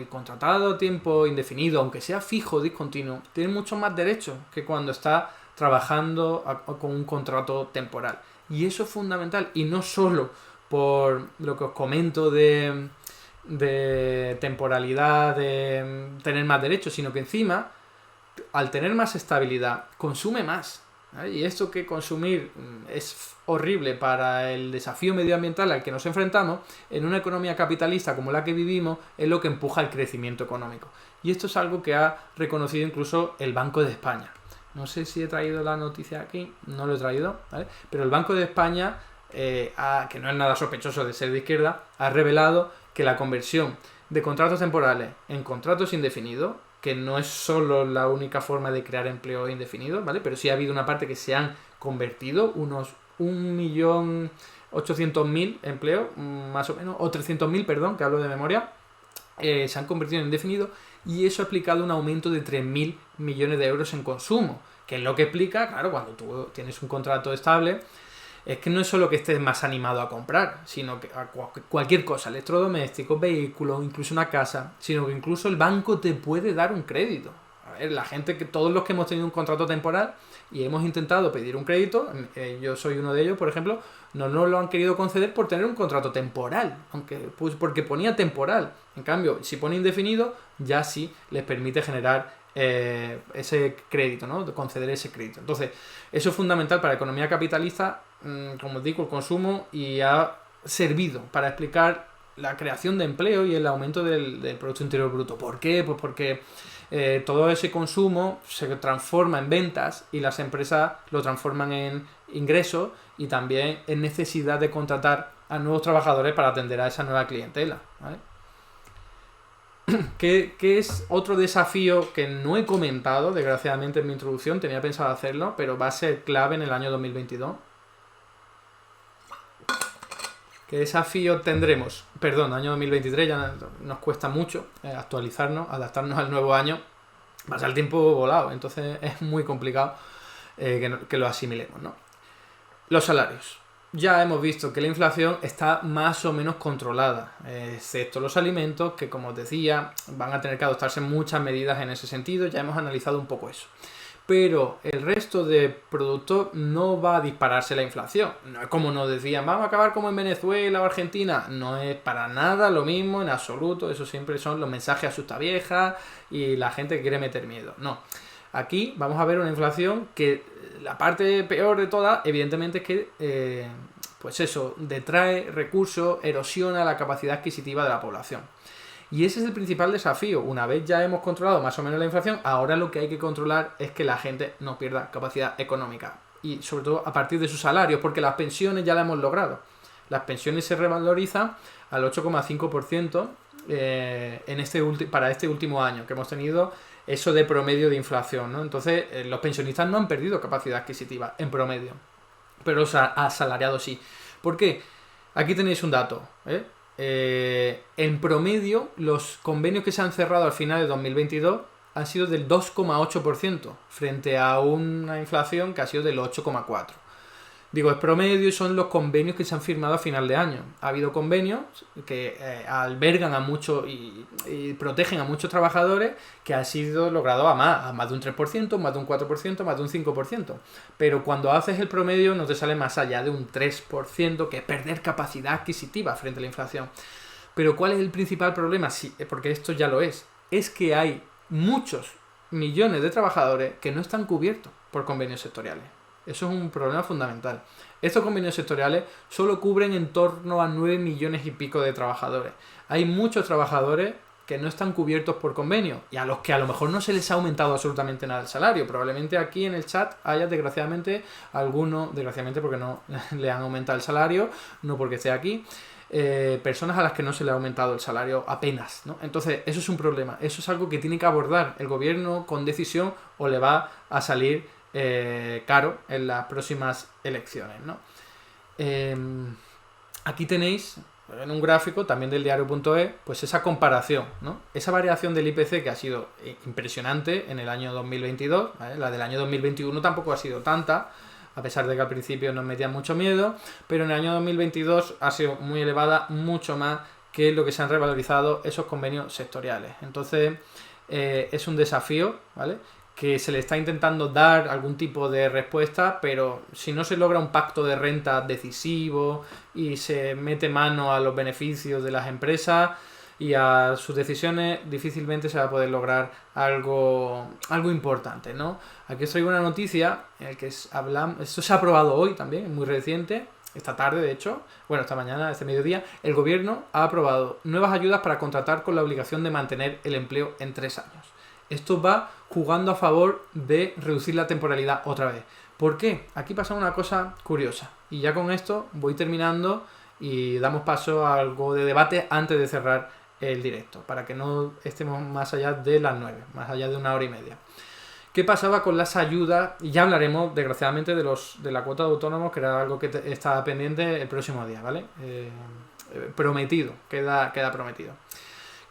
contratado a tiempo indefinido, aunque sea fijo o discontinuo, tiene muchos más derechos que cuando está trabajando con un contrato temporal. Y eso es fundamental, y no solo por lo que os comento de temporalidad, de tener más derechos, sino que encima, al tener más estabilidad, consume más. Y esto, que consumir es horrible para el desafío medioambiental al que nos enfrentamos, en una economía capitalista como la que vivimos, es lo que empuja el crecimiento económico. Y esto es algo que ha reconocido incluso el Banco de España. No sé si he traído la noticia aquí, no lo he traído, ¿vale? Pero el Banco de España, que no es nada sospechoso de ser de izquierda, ha revelado que la conversión de contratos temporales en contratos indefinidos, que no es solo la única forma de crear empleo indefinido, ¿vale? Pero sí ha habido una parte que se han convertido, unos 1.800.000 empleos, más o menos, o 300.000, perdón, que hablo de memoria, se han convertido en indefinidos y eso ha explicado un aumento de 3.000 millones de euros en consumo, que es lo que explica, claro, cuando tú tienes un contrato estable, es que no es solo que estés más animado a comprar, sino que a cualquier cosa, electrodomésticos, vehículos, incluso una casa, sino que incluso el banco te puede dar un crédito. A ver, la gente, todos los que hemos tenido un contrato temporal y hemos intentado pedir un crédito, yo soy uno de ellos, por ejemplo, no nos lo han querido conceder por tener un contrato temporal, aunque pues porque ponía temporal. En cambio, si pone indefinido, ya sí les permite generar ese crédito, ¿no? De conceder ese crédito. Entonces, eso es fundamental para la economía capitalista, como os digo, el consumo, y ha servido para explicar la creación de empleo y el aumento del Producto Interior Bruto. ¿Por qué? Pues porque todo ese consumo se transforma en ventas y las empresas lo transforman en ingresos y también en necesidad de contratar a nuevos trabajadores para atender a esa nueva clientela, ¿vale? ¿Qué es otro desafío que no he comentado, desgraciadamente, en mi introducción? Tenía pensado hacerlo, pero va a ser clave en el año 2022. ¿Qué desafío tendremos? Perdón, año 2023 ya nos cuesta mucho actualizarnos, adaptarnos al nuevo año. Pasa el tiempo volado, entonces es muy complicado que lo asimilemos, ¿no? Los salarios. Ya hemos visto que la inflación está más o menos controlada, excepto los alimentos, que como os decía, van a tener que adoptarse muchas medidas en ese sentido. Ya hemos analizado un poco eso. Pero el resto de productos no va a dispararse la inflación. No es como nos decían, vamos a acabar como en Venezuela o Argentina. No es para nada lo mismo, en absoluto. Eso siempre son los mensajes asustaviejas y la gente que quiere meter miedo. No. Aquí vamos a ver una inflación que la parte peor de todas, evidentemente, es que, pues eso, detrae recursos, erosiona la capacidad adquisitiva de la población. Y ese es el principal desafío. Una vez ya hemos controlado más o menos la inflación, ahora lo que hay que controlar es que la gente no pierda capacidad económica. Y sobre todo a partir de sus salarios, porque las pensiones ya las hemos logrado. Las pensiones se revalorizan al 8,5% para este último año, que hemos tenido eso de promedio de inflación, ¿no? Entonces, los pensionistas no han perdido capacidad adquisitiva en promedio, pero los asalariados sí. ¿Por qué? Aquí tenéis un dato, en promedio, los convenios que se han cerrado al final de 2022 han sido del 2,8% frente a una inflación que ha sido del 8,4%. Digo, es promedio y son los convenios que se han firmado a final de año. Ha habido convenios que albergan a muchos y protegen a muchos trabajadores que han sido logrados a más de un 3%, más de un 4%, más de un 5%. Pero cuando haces el promedio no te sale más allá de un 3%, que es perder capacidad adquisitiva frente a la inflación. Pero ¿cuál es el principal problema? Sí, porque esto ya lo es. Es que hay muchos millones de trabajadores que no están cubiertos por convenios sectoriales. Eso es un problema fundamental. Estos convenios sectoriales solo cubren en torno a 9 millones y pico de trabajadores. Hay muchos trabajadores que no están cubiertos por convenio y a los que a lo mejor no se les ha aumentado absolutamente nada el salario. Probablemente aquí en el chat haya desgraciadamente porque no le han aumentado el salario, no porque esté aquí, personas a las que no se le ha aumentado el salario apenas, ¿no? Entonces eso es un problema. Eso es algo que tiene que abordar el gobierno con decisión o le va a salir caro en las próximas elecciones, ¿no? Aquí tenéis en un gráfico también del diario.es pues esa comparación, ¿no? Esa variación del IPC que ha sido impresionante en el año 2022, ¿vale? La del año 2021 tampoco ha sido tanta, a pesar de que al principio nos metían mucho miedo, pero en el año 2022 ha sido muy elevada, mucho más que lo que se han revalorizado esos convenios sectoriales. Entonces es un desafío, ¿vale?, que se le está intentando dar algún tipo de respuesta, pero si no se logra un pacto de renta decisivo y se mete mano a los beneficios de las empresas y a sus decisiones, difícilmente se va a poder lograr algo importante, ¿no? Aquí os traigo una noticia en la que esto se ha aprobado hoy también, muy reciente, esta tarde de hecho, esta mañana, este mediodía, el gobierno ha aprobado nuevas ayudas para contratar con la obligación de mantener el empleo en 3 años. Esto va jugando a favor de reducir la temporalidad otra vez. ¿Por qué? Aquí pasa una cosa curiosa. Y ya con esto voy terminando y damos paso a algo de debate antes de cerrar el directo, para que no estemos más allá de las 9, más allá de 1 hora y media. ¿Qué pasaba con las ayudas? Y ya hablaremos, desgraciadamente, de la cuota de autónomos, que era algo que estaba pendiente el próximo día, ¿vale? Prometido, queda prometido.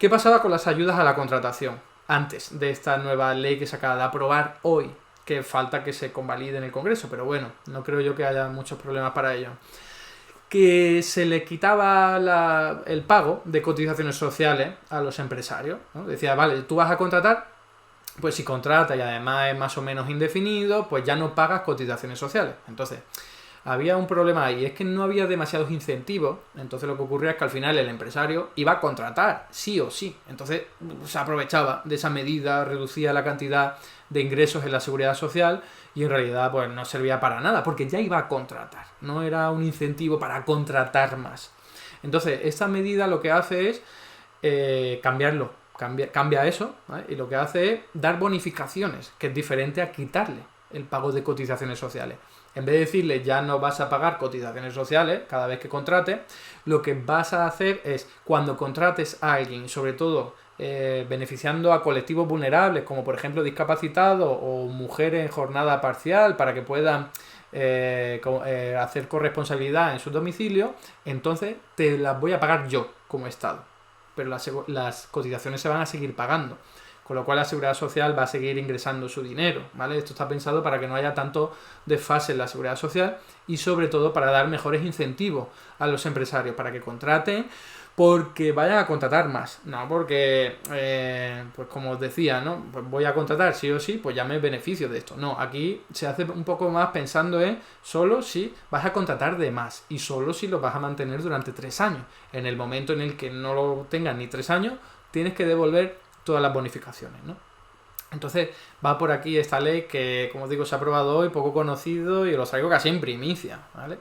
¿Qué pasaba con las ayudas a la contratación antes de esta nueva ley que se acaba de aprobar hoy? Que falta que se convalide en el Congreso, pero bueno, no creo yo que haya muchos problemas para ello. Que se le quitaba el pago de cotizaciones sociales a los empresarios, ¿no? Decía, vale, tú vas a contratar, pues si contratas y además es más o menos indefinido, pues ya no pagas cotizaciones sociales. Entonces, había un problema ahí, es que no había demasiados incentivos, entonces lo que ocurría es que al final el empresario iba a contratar, sí o sí. Entonces se aprovechaba de esa medida, reducía la cantidad de ingresos en la seguridad social y en realidad pues no servía para nada, porque ya iba a contratar, no era un incentivo para contratar más. Entonces esta medida lo que hace es cambiarlo, cambia eso, ¿vale? Y lo que hace es dar bonificaciones, que es diferente a quitarle el pago de cotizaciones sociales. En vez de decirle ya no vas a pagar cotizaciones sociales cada vez que contrates, lo que vas a hacer es cuando contrates a alguien, sobre todo beneficiando a colectivos vulnerables como por ejemplo discapacitados o mujeres en jornada parcial para que puedan hacer corresponsabilidad en su domicilio, entonces te las voy a pagar yo como Estado, pero las cotizaciones se van a seguir pagando. Con lo cual la seguridad social va a seguir ingresando su dinero, ¿vale? Esto está pensado para que no haya tanto desfase en la seguridad social y sobre todo para dar mejores incentivos a los empresarios, para que contraten porque vayan a contratar más, no porque, pues como os decía, ¿no? Pues voy a contratar sí o sí, pues ya me beneficio de esto. No, aquí se hace un poco más pensando en solo si vas a contratar de más y solo si lo vas a mantener durante 3 años. En el momento en el que no lo tengas ni 3 años, tienes que devolver todas las bonificaciones, ¿no? Entonces va por aquí esta ley que, como os digo, se ha aprobado hoy, poco conocido y lo traigo casi en primicia, ¿vale?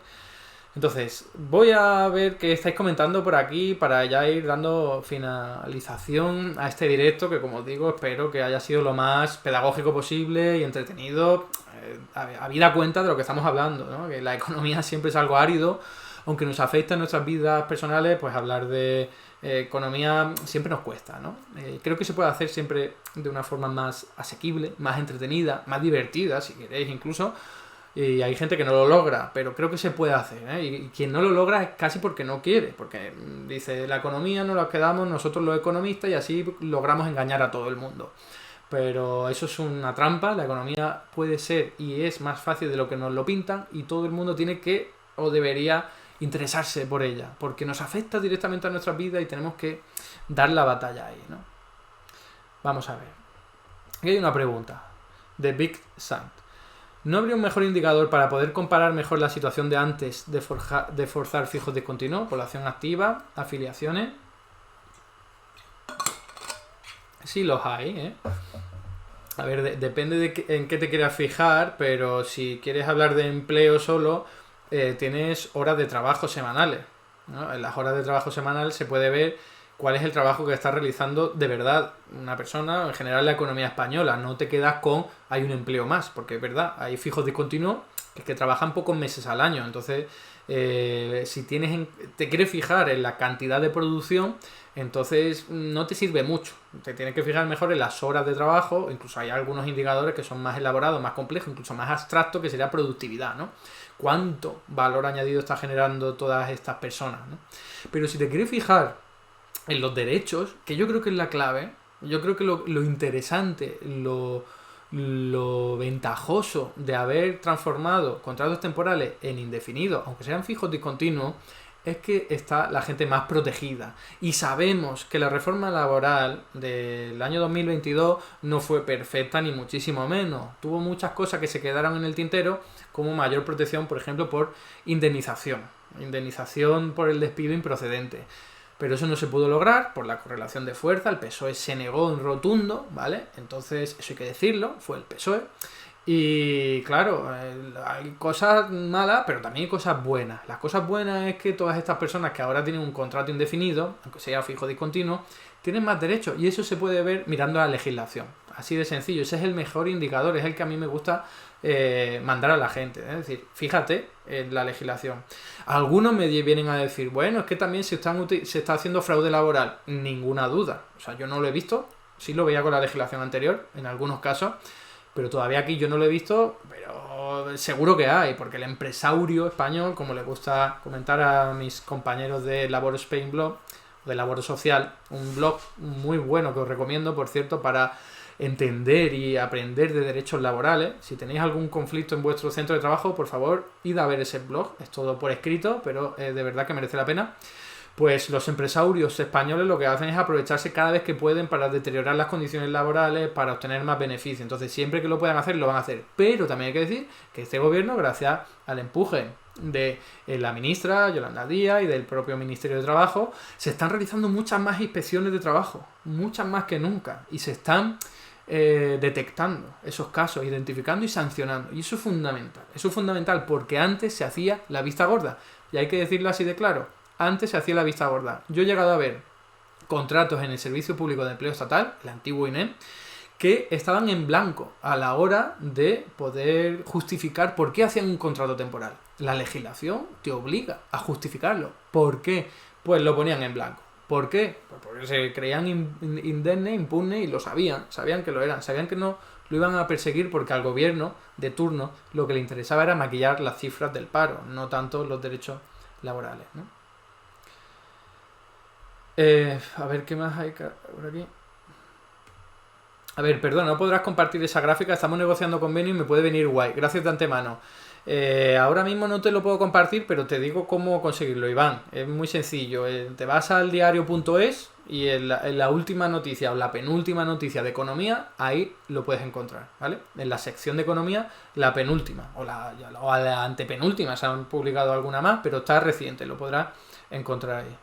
Entonces, voy a ver qué estáis comentando por aquí para ya ir dando finalización a este directo que, como os digo, espero que haya sido lo más pedagógico posible y entretenido, habida cuenta de lo que estamos hablando, ¿no? Que la economía siempre es algo árido, aunque nos afecta en nuestras vidas personales, pues hablar de economía siempre nos cuesta, ¿no? Creo que se puede hacer siempre de una forma más asequible, más entretenida, más divertida, si queréis incluso, y hay gente que no lo logra, pero creo que se puede hacer, ¿eh? Y quien no lo logra es casi porque no quiere, porque dice, la economía nos la quedamos nosotros los economistas y así logramos engañar a todo el mundo. Pero eso es una trampa, la economía puede ser y es más fácil de lo que nos lo pintan y todo el mundo tiene que o debería interesarse por ella, porque nos afecta directamente a nuestras vidas y tenemos que dar la batalla ahí, ¿no? Vamos a ver. Aquí hay una pregunta de Big Sant. ¿No habría un mejor indicador para poder comparar mejor la situación de antes de forzar fijos de continuo, población activa, afiliaciones? Sí los hay, ¿eh? A ver, depende de en qué te quieras fijar, pero si quieres hablar de empleo solo, tienes horas de trabajo semanales, ¿no? En las horas de trabajo semanal se puede ver cuál es el trabajo que está realizando de verdad una persona, en general la economía española. No te quedas con hay un empleo más, porque es verdad, hay fijos de continuo que trabajan pocos meses al año. Entonces, si te quieres fijar en la cantidad de producción, entonces no te sirve mucho. Te tienes que fijar mejor en las horas de trabajo. Incluso hay algunos indicadores que son más elaborados, más complejos, incluso más abstractos, que sería productividad, ¿no? Cuánto valor añadido está generando todas estas personas, ¿no? Pero si te quieres fijar en los derechos, que yo creo que es la clave, yo creo que lo interesante, lo ventajoso de haber transformado contratos temporales en indefinidos, aunque sean fijos discontinuos, es que está la gente más protegida. Y sabemos que la reforma laboral del año 2022 no fue perfecta ni muchísimo menos. Tuvo muchas cosas que se quedaron en el tintero, como mayor protección, por ejemplo, por indemnización por el despido improcedente. Pero eso no se pudo lograr por la correlación de fuerza, el PSOE se negó en rotundo, ¿vale? Entonces, eso hay que decirlo, fue el PSOE. Y claro, hay cosas malas, pero también hay cosas buenas. Las cosas buenas es que todas estas personas que ahora tienen un contrato indefinido, aunque sea fijo discontinuo, tienen más derechos. Y eso se puede ver mirando la legislación. Así de sencillo, ese es el mejor indicador, es el que a mí me gusta mandar a la gente. Es decir, fíjate en la legislación. Algunos me vienen a decir, bueno, es que también se está haciendo fraude laboral. Ninguna duda. O sea, yo no lo he visto. Sí lo veía con la legislación anterior, en algunos casos. Pero todavía aquí yo no lo he visto, pero seguro que hay, porque el empresario español, como le gusta comentar a mis compañeros de Labor Spain Blog, de Labor Social, un blog muy bueno que os recomiendo, por cierto, para entender y aprender de derechos laborales. Si tenéis algún conflicto en vuestro centro de trabajo, por favor, id a ver ese blog. Es todo por escrito, pero de verdad que merece la pena. Pues los empresarios españoles lo que hacen es aprovecharse cada vez que pueden para deteriorar las condiciones laborales, para obtener más beneficios. Entonces, siempre que lo puedan hacer, lo van a hacer. Pero también hay que decir que este gobierno, gracias al empuje de la ministra Yolanda Díaz y del propio Ministerio de Trabajo, se están realizando muchas más inspecciones de trabajo, muchas más que nunca, y se están detectando esos casos, identificando y sancionando. Y eso es fundamental porque antes se hacía la vista gorda, y hay que decirlo así de claro, antes se hacía la vista gorda. Yo he llegado a ver contratos en el Servicio Público de Empleo Estatal, el antiguo INEM, que estaban en blanco a la hora de poder justificar por qué hacían un contrato temporal. La legislación te obliga a justificarlo. ¿Por qué? Pues lo ponían en blanco. ¿Por qué? Pues porque se creían indemnes, impugnes, y lo sabían que lo eran, sabían que no lo iban a perseguir porque al gobierno de turno lo que le interesaba era maquillar las cifras del paro, no tanto los derechos laborales, ¿no? A ver, ¿qué más hay por aquí? A ver, perdón, no podrás compartir esa gráfica, estamos negociando convenio y me puede venir guay. Gracias de antemano. Ahora mismo no te lo puedo compartir, pero te digo cómo conseguirlo, Iván. Es muy sencillo. Te vas al diario.es y en la última noticia o la penúltima noticia de economía, ahí lo puedes encontrar, ¿vale? En la sección de economía, la penúltima o la antepenúltima, se han publicado alguna más, pero está reciente, lo podrás encontrar ahí.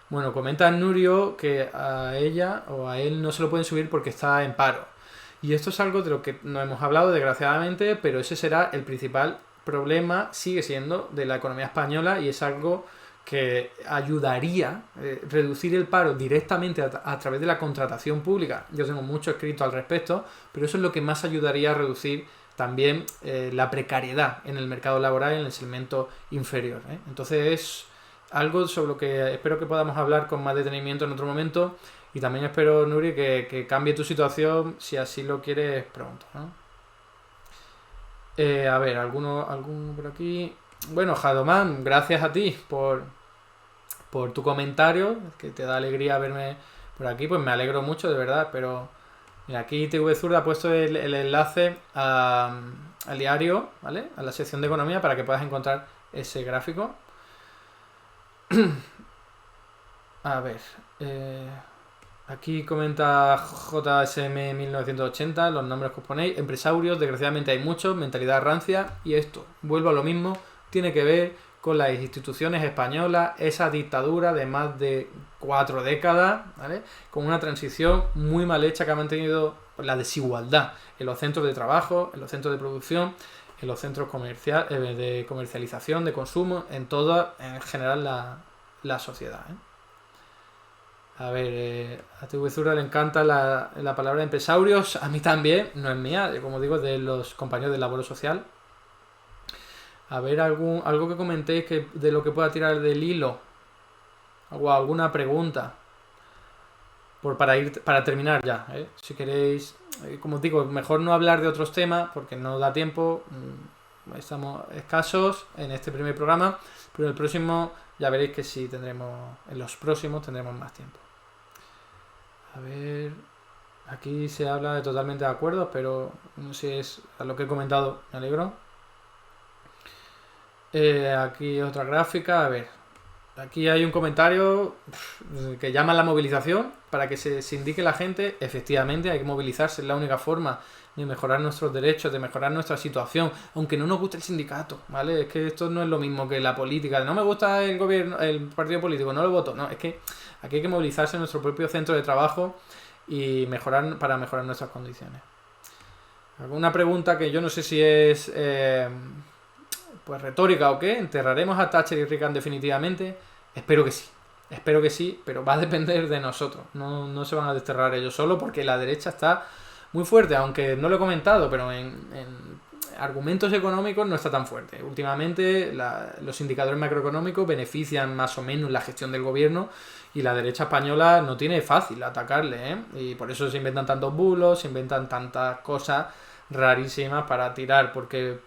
Bueno, comenta Nurio que a ella o a él no se lo pueden subir porque está en paro. Y esto es algo de lo que no hemos hablado, desgraciadamente, pero ese será el principal problema, sigue siendo, de la economía española, y es algo que ayudaría a reducir el paro directamente a través de la contratación pública. Yo tengo mucho escrito al respecto, pero eso es lo que más ayudaría a reducir también la precariedad en el mercado laboral en el segmento inferior, ¿eh? Entonces es algo sobre lo que espero que podamos hablar con más detenimiento en otro momento, y también espero, Nuri, que cambie tu situación si así lo quieres pronto, ¿no? A ver, alguno por aquí. Bueno, Jadomán, gracias a ti por tu comentario, que te da alegría verme por aquí, pues me alegro mucho, de verdad, pero mira, aquí TV Zurda ha puesto el enlace al diario, ¿vale? A la sección de economía para que puedas encontrar ese gráfico. A ver, aquí comenta JSM 1980, los nombres que os ponéis. Empresarios, desgraciadamente hay muchos, mentalidad rancia, y esto, vuelvo a lo mismo, tiene que ver con las instituciones españolas, esa dictadura de más de 4 décadas, ¿vale? Con una transición muy mal hecha que ha mantenido la desigualdad en los centros de trabajo, en los centros de producción, en los centros de comercialización, de consumo, en toda, en general, la sociedad, ¿eh? A ver, a TV Zurda le encanta la palabra empresarios, a mí también, no es mía, como digo, de los compañeros del Labor Social. A ver, algo que comentéis de lo que pueda tirar del hilo, o alguna pregunta, para terminar ya, ¿eh? Si queréis, como os digo, mejor no hablar de otros temas porque no da tiempo, estamos escasos en este primer programa, pero en el próximo ya veréis que sí en los próximos tendremos más tiempo. A ver, aquí se habla de totalmente de acuerdo, pero no sé si es a lo que he comentado, me alegro. Aquí otra gráfica, a ver, aquí hay un comentario que llama a la movilización para que se indique a la gente, efectivamente hay que movilizarse, es la única forma de mejorar nuestros derechos, de mejorar nuestra situación, aunque no nos guste el sindicato, ¿vale? Es que esto no es lo mismo que la política, no me gusta el gobierno, el partido político, no lo voto, no, es que aquí hay que movilizarse en nuestro propio centro de trabajo y para mejorar nuestras condiciones. ¿Alguna pregunta que yo no sé si es pues retórica o qué? ¿Enterraremos a Thatcher y Reagan definitivamente? Espero que sí, pero va a depender de nosotros, no se van a desterrar ellos solos porque la derecha está muy fuerte, aunque no lo he comentado, pero en argumentos económicos no está tan fuerte. Últimamente los indicadores macroeconómicos benefician más o menos la gestión del gobierno y la derecha española no tiene fácil atacarle, ¿eh? Y por eso se inventan tantos bulos, se inventan tantas cosas rarísimas para tirar, porque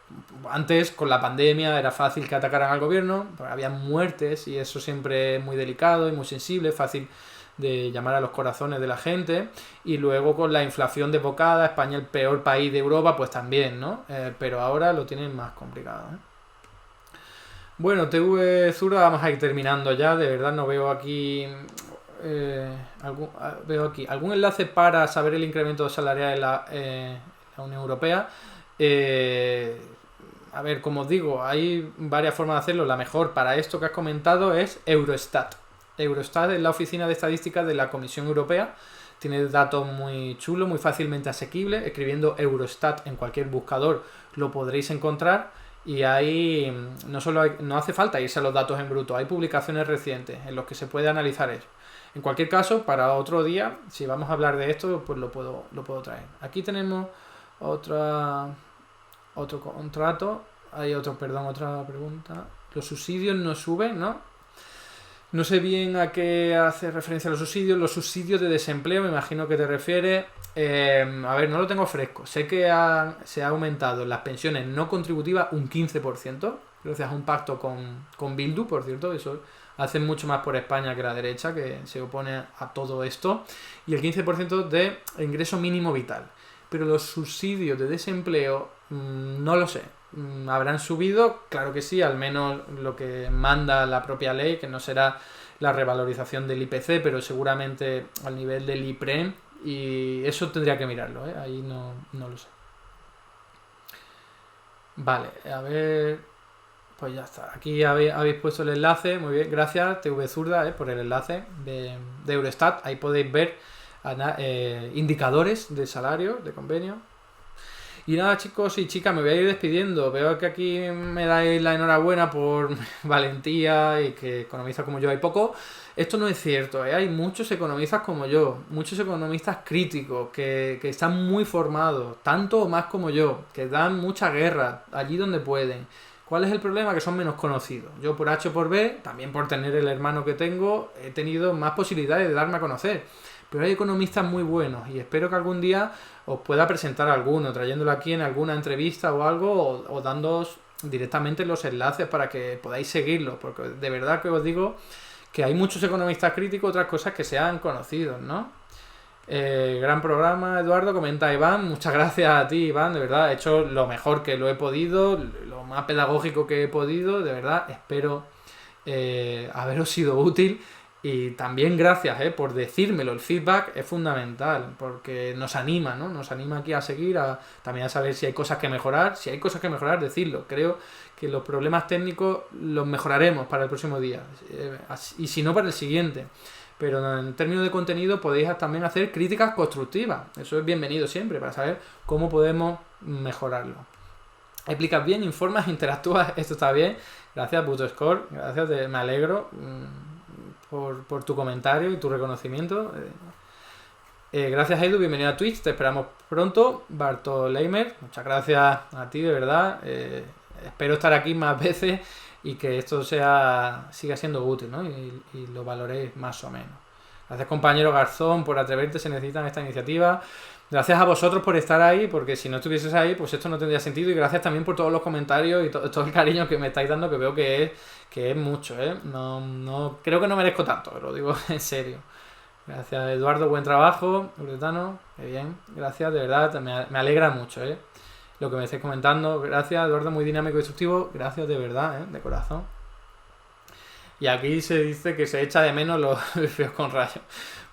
antes con la pandemia era fácil que atacaran al gobierno, pero había muertes y eso siempre es muy delicado y muy sensible, fácil de llamar a los corazones de la gente, y luego con la inflación desbocada, España el peor país de Europa, pues también, ¿no? Pero ahora lo tienen más complicado, ¿eh? Bueno, TV Zura, vamos a ir terminando ya, de verdad no veo aquí veo aquí algún enlace para saber el incremento salarial en la Unión Europea. A ver, como os digo, hay varias formas de hacerlo. La mejor para esto que has comentado es Eurostat. Eurostat es la oficina de estadística de la Comisión Europea. Tiene datos muy chulos, muy fácilmente asequibles. Escribiendo Eurostat en cualquier buscador lo podréis encontrar. Y ahí no hace falta irse a los datos en bruto. Hay publicaciones recientes en los que se puede analizar eso. En cualquier caso, para otro día, si vamos a hablar de esto, pues lo puedo traer. Aquí tenemos otro contrato. Hay otra pregunta. Los subsidios no suben, ¿no? No sé bien a qué hace referencia los subsidios. Los subsidios de desempleo, me imagino que te refieres. A ver, no lo tengo fresco. Sé que se ha aumentado las pensiones no contributivas un 15%, gracias a un pacto con Bildu, por cierto. Eso hacen mucho más por España que la derecha, que se opone a todo esto. Y el 15% de ingreso mínimo vital. Pero los subsidios de desempleo, no lo sé. ¿Habrán subido? Claro que sí, al menos lo que manda la propia ley, que no será la revalorización del IPC, pero seguramente al nivel del IPREM, y eso tendría que mirarlo, ¿eh? Ahí no lo sé. Vale, a ver, pues ya está. Aquí habéis puesto el enlace, muy bien, gracias TV Zurda, por el enlace de Eurostat. Ahí podéis ver indicadores de salario, de convenio. Y nada, chicos y chicas, me voy a ir despidiendo. Veo que aquí me dais la enhorabuena por valentía y que economistas como yo hay poco. Esto no es cierto, ¿eh? Hay muchos economistas como yo, muchos economistas críticos que están muy formados, tanto o más como yo, que dan mucha guerra allí donde pueden. ¿Cuál es el problema? Que son menos conocidos. Yo por H o por B, también por tener el hermano que tengo, he tenido más posibilidades de darme a conocer. Pero hay economistas muy buenos y espero que algún día os pueda presentar alguno, trayéndolo aquí en alguna entrevista o algo, o dándoos directamente los enlaces para que podáis seguirlos, porque de verdad que os digo que hay muchos economistas críticos, otras cosas que sean conocidos, ¿no? Gran programa, Eduardo, comenta Iván. Muchas gracias a ti, Iván, de verdad, he hecho lo mejor que lo he podido, lo más pedagógico que he podido, de verdad, espero haberos sido útil. Y también gracias por decírmelo, el feedback es fundamental, porque nos anima, ¿no? Nos anima aquí a seguir, también a saber si hay cosas que mejorar. Si hay cosas que mejorar, decirlo. Creo que los problemas técnicos los mejoraremos para el próximo día, y si no, para el siguiente. Pero en términos de contenido podéis también hacer críticas constructivas. Eso es bienvenido siempre, para saber cómo podemos mejorarlo. Explicas bien, informas, interactúas, esto está bien. Gracias, Butoscore, gracias, me alegro por tu comentario y tu reconocimiento. Gracias, Edu, bienvenido a Twitch, te esperamos pronto. Bartoleimer, muchas gracias a ti, de verdad. Espero estar aquí más veces y que esto siga siendo útil, ¿no? Y lo valoréis más o menos. Gracias, compañero Garzón, por atreverte, se necesitan esta iniciativa. Gracias a vosotros por estar ahí, porque si no estuvieses ahí, pues esto no tendría sentido. Y gracias también por todos los comentarios y todo el cariño que me estáis dando, que veo que es mucho, ¿eh? No, creo que no merezco tanto, lo digo en serio. Gracias, Eduardo, buen trabajo. Uretano, qué bien. Gracias, de verdad, me alegra mucho, lo que me estáis comentando. Gracias, Eduardo, muy dinámico y instructivo. Gracias, de verdad, de corazón. Y aquí se dice que se echa de menos los feos con rayos.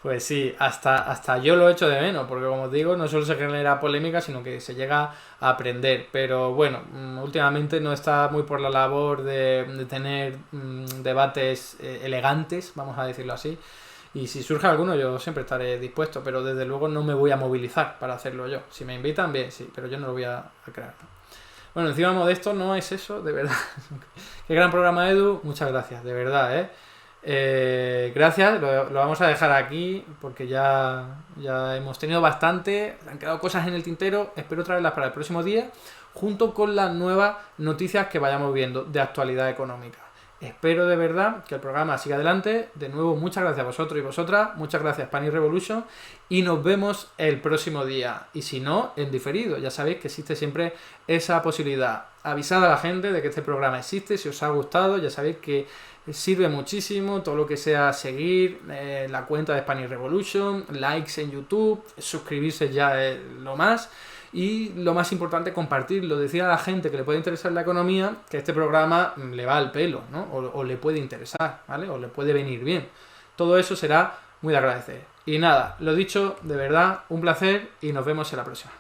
Pues sí, hasta yo lo echo de menos, porque como os digo, no solo se genera polémica, sino que se llega a aprender. Pero bueno, últimamente no está muy por la labor de tener debates elegantes, vamos a decirlo así. Y si surge alguno, yo siempre estaré dispuesto, pero desde luego no me voy a movilizar para hacerlo yo. Si me invitan, bien, sí, pero yo no lo voy a crear. Bueno, encima modesto no es eso, de verdad. Qué gran programa, Edu, muchas gracias, de verdad, gracias, lo vamos a dejar aquí porque ya hemos tenido bastante, han quedado cosas en el tintero, espero traerlas para el próximo día, junto con las nuevas noticias que vayamos viendo de actualidad económica. Espero de verdad que el programa siga adelante. De nuevo, muchas gracias a vosotros y vosotras. Muchas gracias, Spanish Revolution. Y nos vemos el próximo día. Y si no, en diferido. Ya sabéis que existe siempre esa posibilidad. Avisad a la gente de que este programa existe. Si os ha gustado, ya sabéis que sirve muchísimo todo lo que sea seguir la cuenta de Spanish Revolution, likes en YouTube, suscribirse ya es lo más. Y lo más importante, compartirlo, decir a la gente que le puede interesar la economía que este programa le va al pelo, ¿no? O le puede interesar, ¿vale? O le puede venir bien. Todo eso será muy de agradecer. Y nada, lo dicho, de verdad, un placer y nos vemos en la próxima.